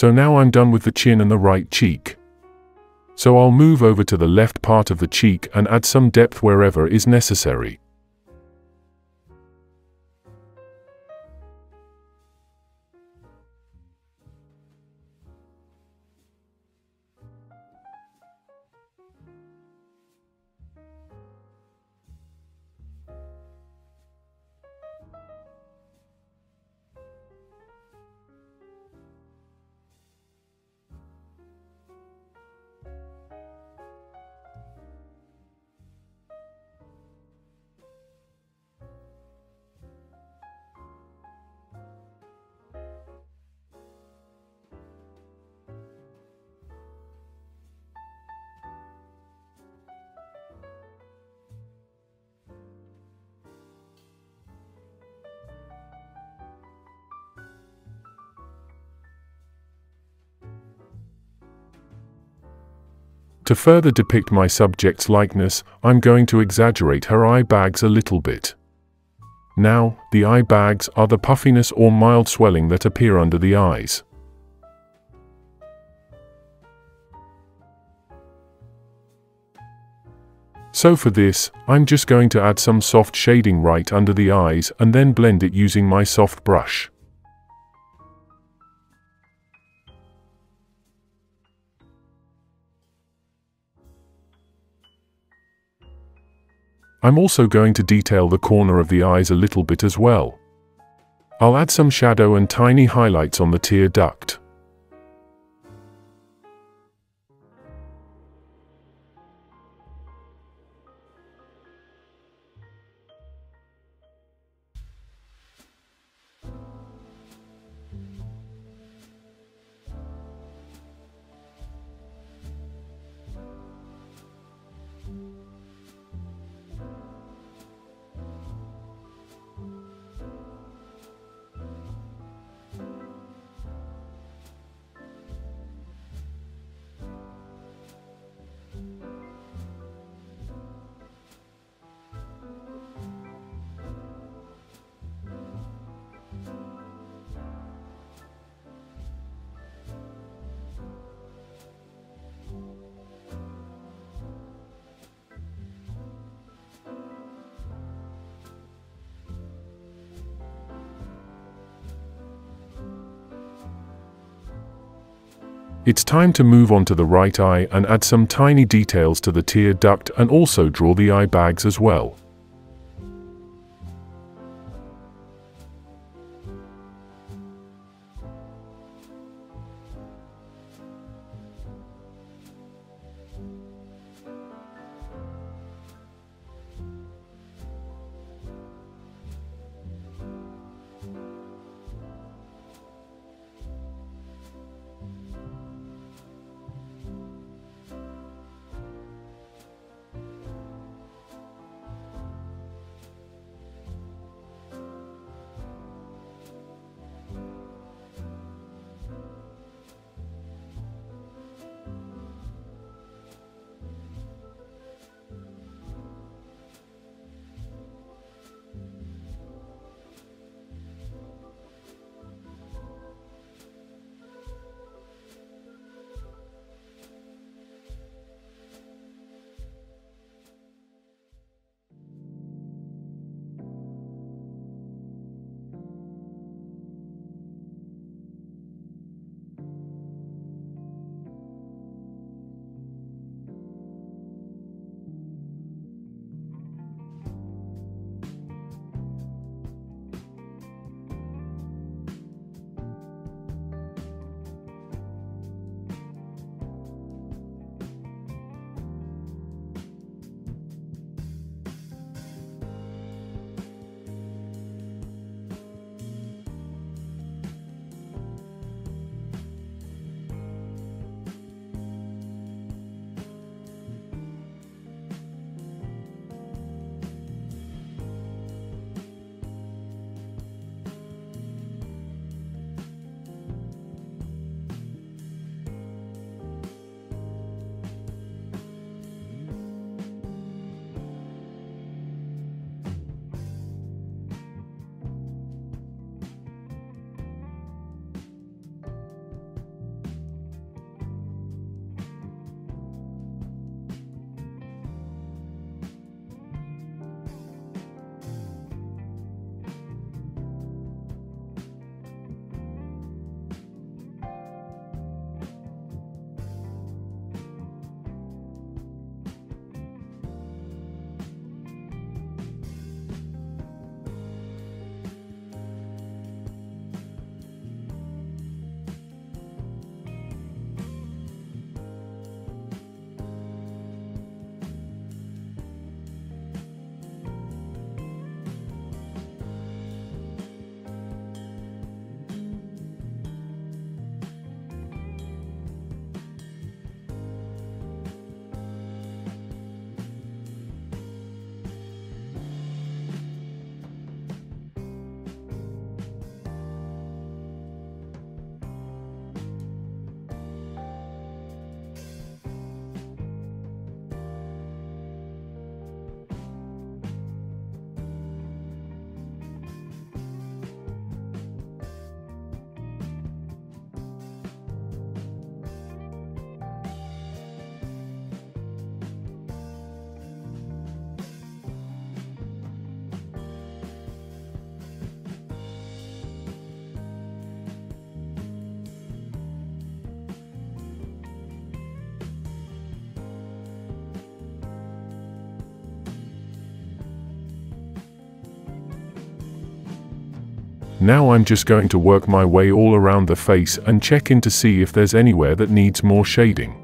So now I'm done with the chin and the right cheek. So I'll move over to the left part of the cheek and add some depth wherever is necessary. To further depict my subject's likeness, I'm going to exaggerate her eye bags a little bit. Now, the eye bags are the puffiness or mild swelling that appear under the eyes. So for this, I'm just going to add some soft shading right under the eyes and then blend it using my soft brush. I'm also going to detail the corner of the eyes a little bit as well. I'll add some shadow and tiny highlights on the tear duct. It's time to move on to the right eye and add some tiny details to the tear duct and also draw the eye bags as well. Now I'm just going to work my way all around the face and check in to see if there's anywhere that needs more shading.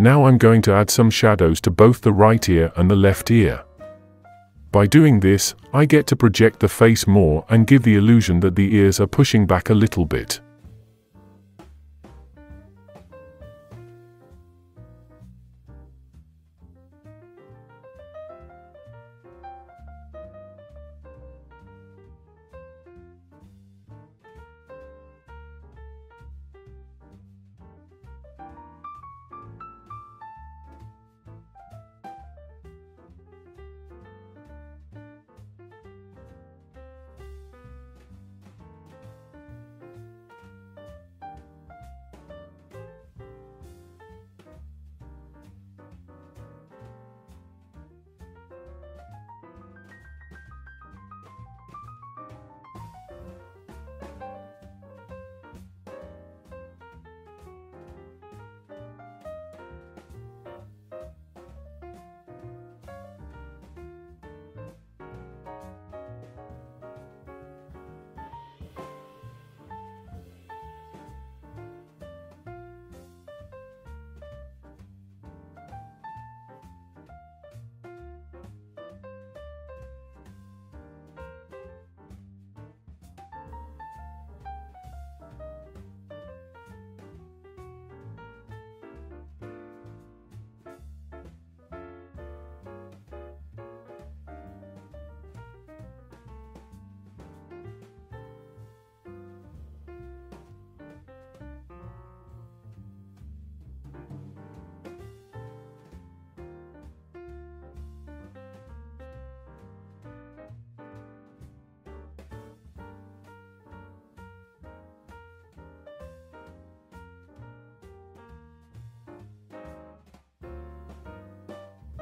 Now I'm going to add some shadows to both the right ear and the left ear. By doing this, I get to project the face more and give the illusion that the ears are pushing back a little bit.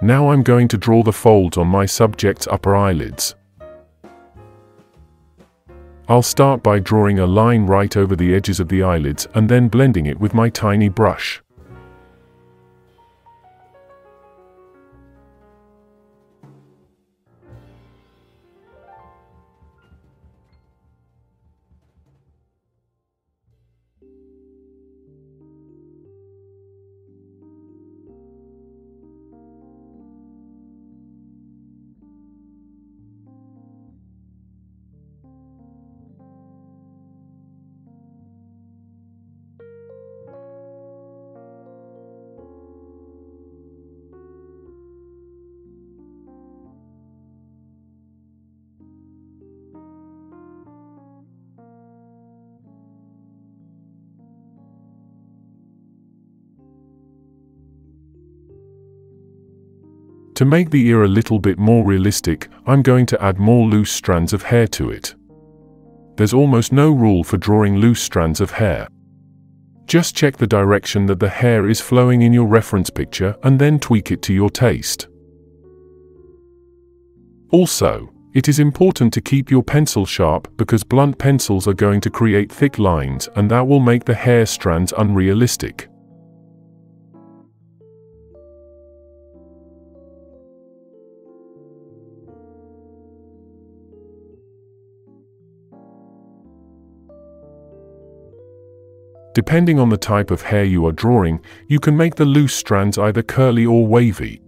Now I'm going to draw the folds on my subject's upper eyelids. I'll start by drawing a line right over the edges of the eyelids and then blending it with my tiny brush. To make the ear a little bit more realistic, I'm going to add more loose strands of hair to it. There's almost no rule for drawing loose strands of hair. Just check the direction that the hair is flowing in your reference picture and then tweak it to your taste. Also, it is important to keep your pencil sharp because blunt pencils are going to create thick lines and that will make the hair strands unrealistic. Depending on the type of hair you are drawing, you can make the loose strands either curly or wavy.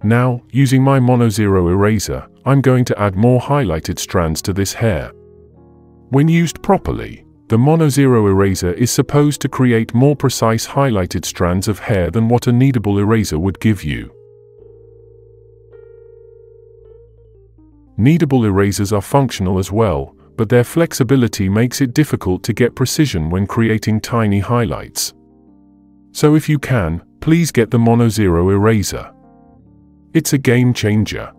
Now, using my Mono Zero eraser, I'm going to add more highlighted strands to this hair. When used properly, the Mono Zero eraser is supposed to create more precise highlighted strands of hair than what a Kneadable eraser would give you. Kneadable erasers are functional as well, but their flexibility makes it difficult to get precision when creating tiny highlights. So if you can, please get the Mono Zero eraser. It's a game changer.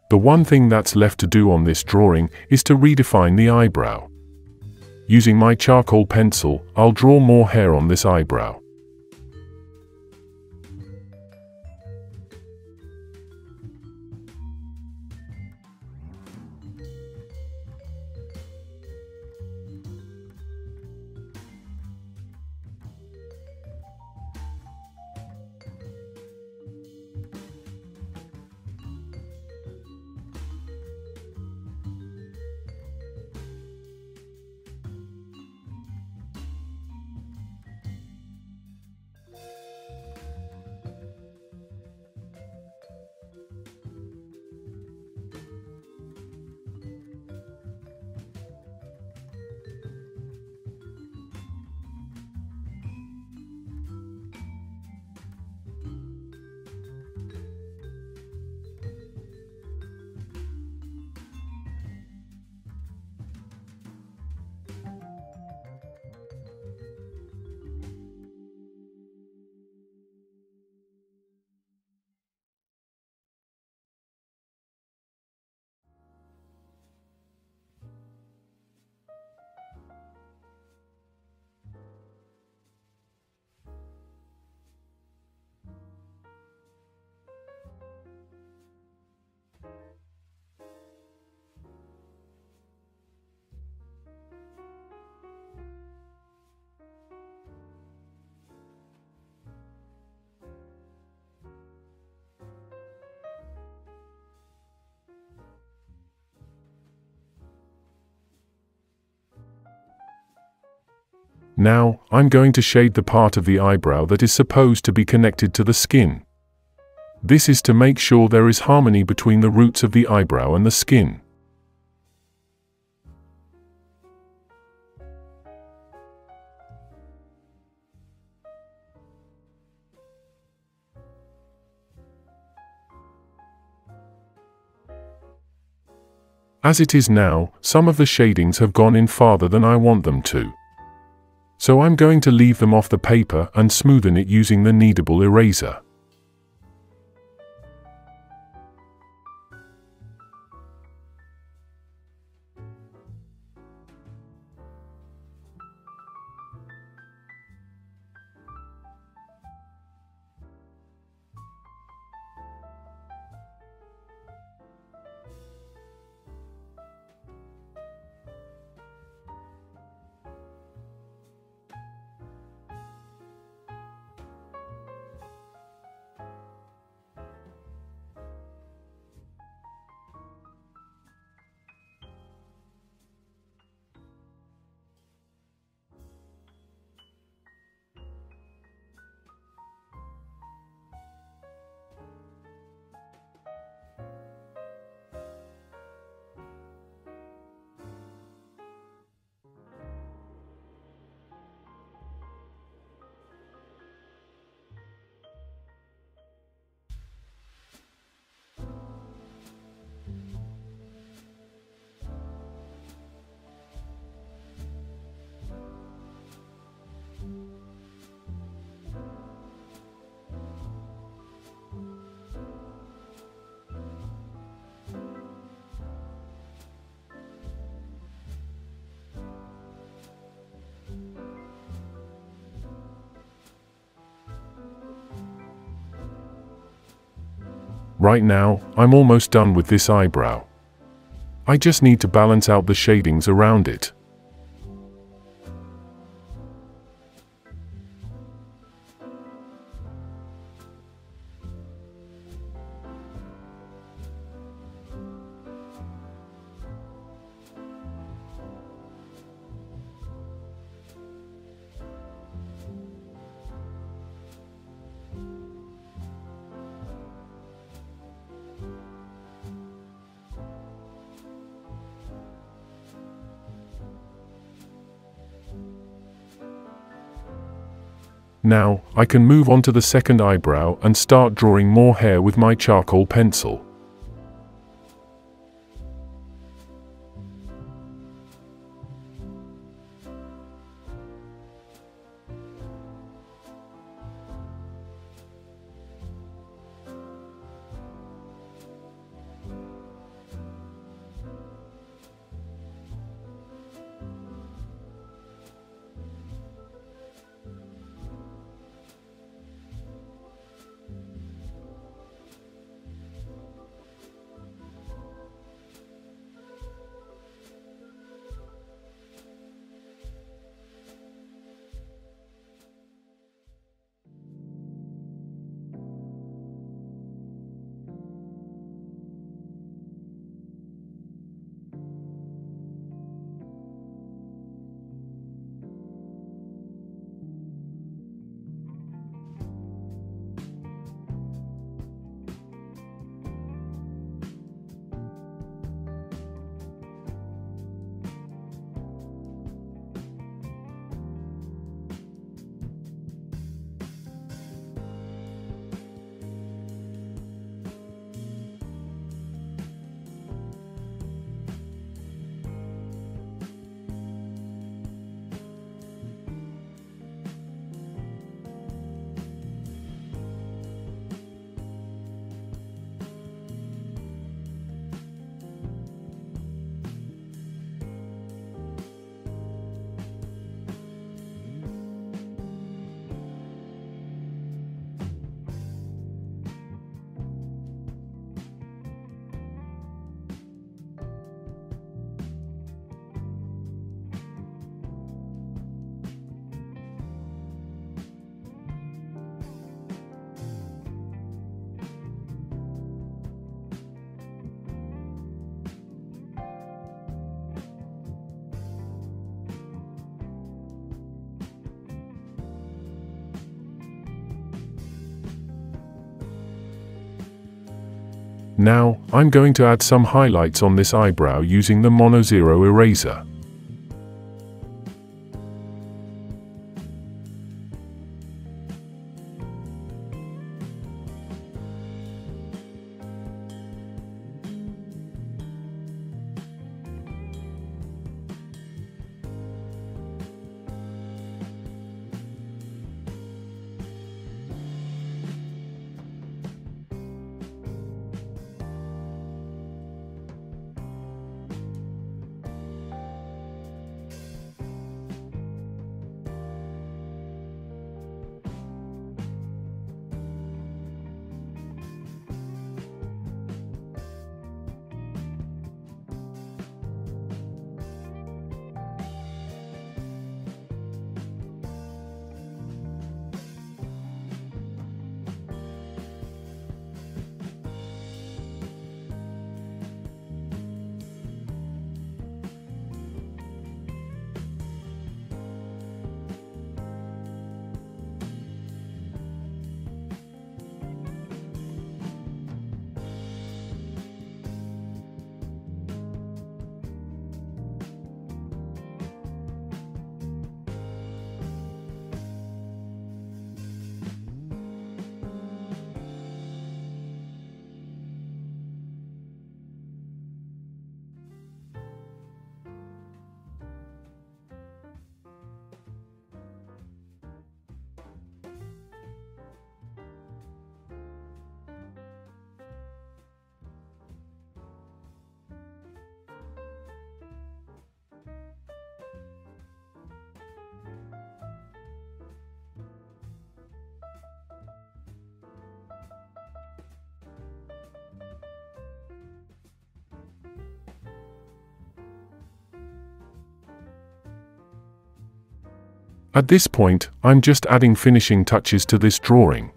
The one thing that's left to do on this drawing is to redefine the eyebrow. Using my charcoal pencil, I'll draw more hair on this eyebrow. Now, I'm going to shade the part of the eyebrow that is supposed to be connected to the skin. This is to make sure there is harmony between the roots of the eyebrow and the skin. As it is now, some of the shadings have gone in farther than I want them to. So I'm going to leave them off the paper and smoothen it using the Kneadable eraser. Right now, I'm almost done with this eyebrow. I just need to balance out the shadings around it. Now, I can move on to the second eyebrow and start drawing more hair with my charcoal pencil. Now, I'm going to add some highlights on this eyebrow using the Mono Zero eraser. At this point, I'm just adding finishing touches to this drawing.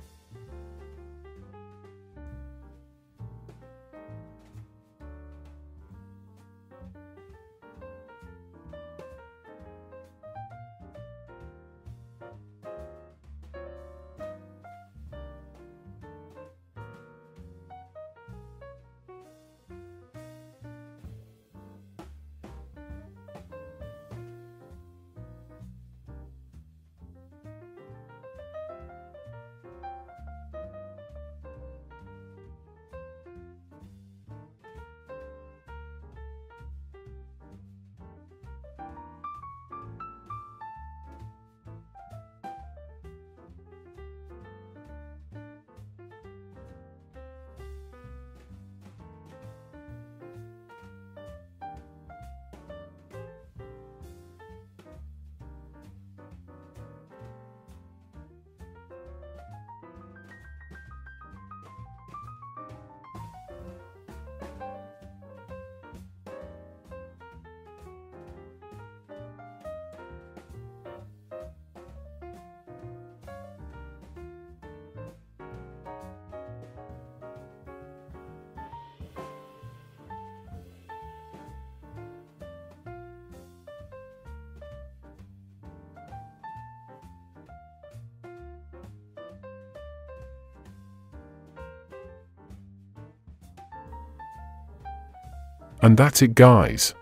And that's it, guys.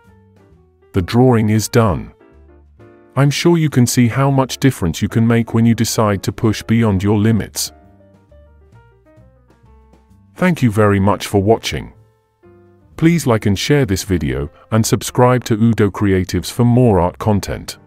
The drawing is done. I'm sure you can see how much difference you can make when you decide to push beyond your limits. Thank you very much for watching. Please like and share this video, and subscribe to UdoCreatives for more art content.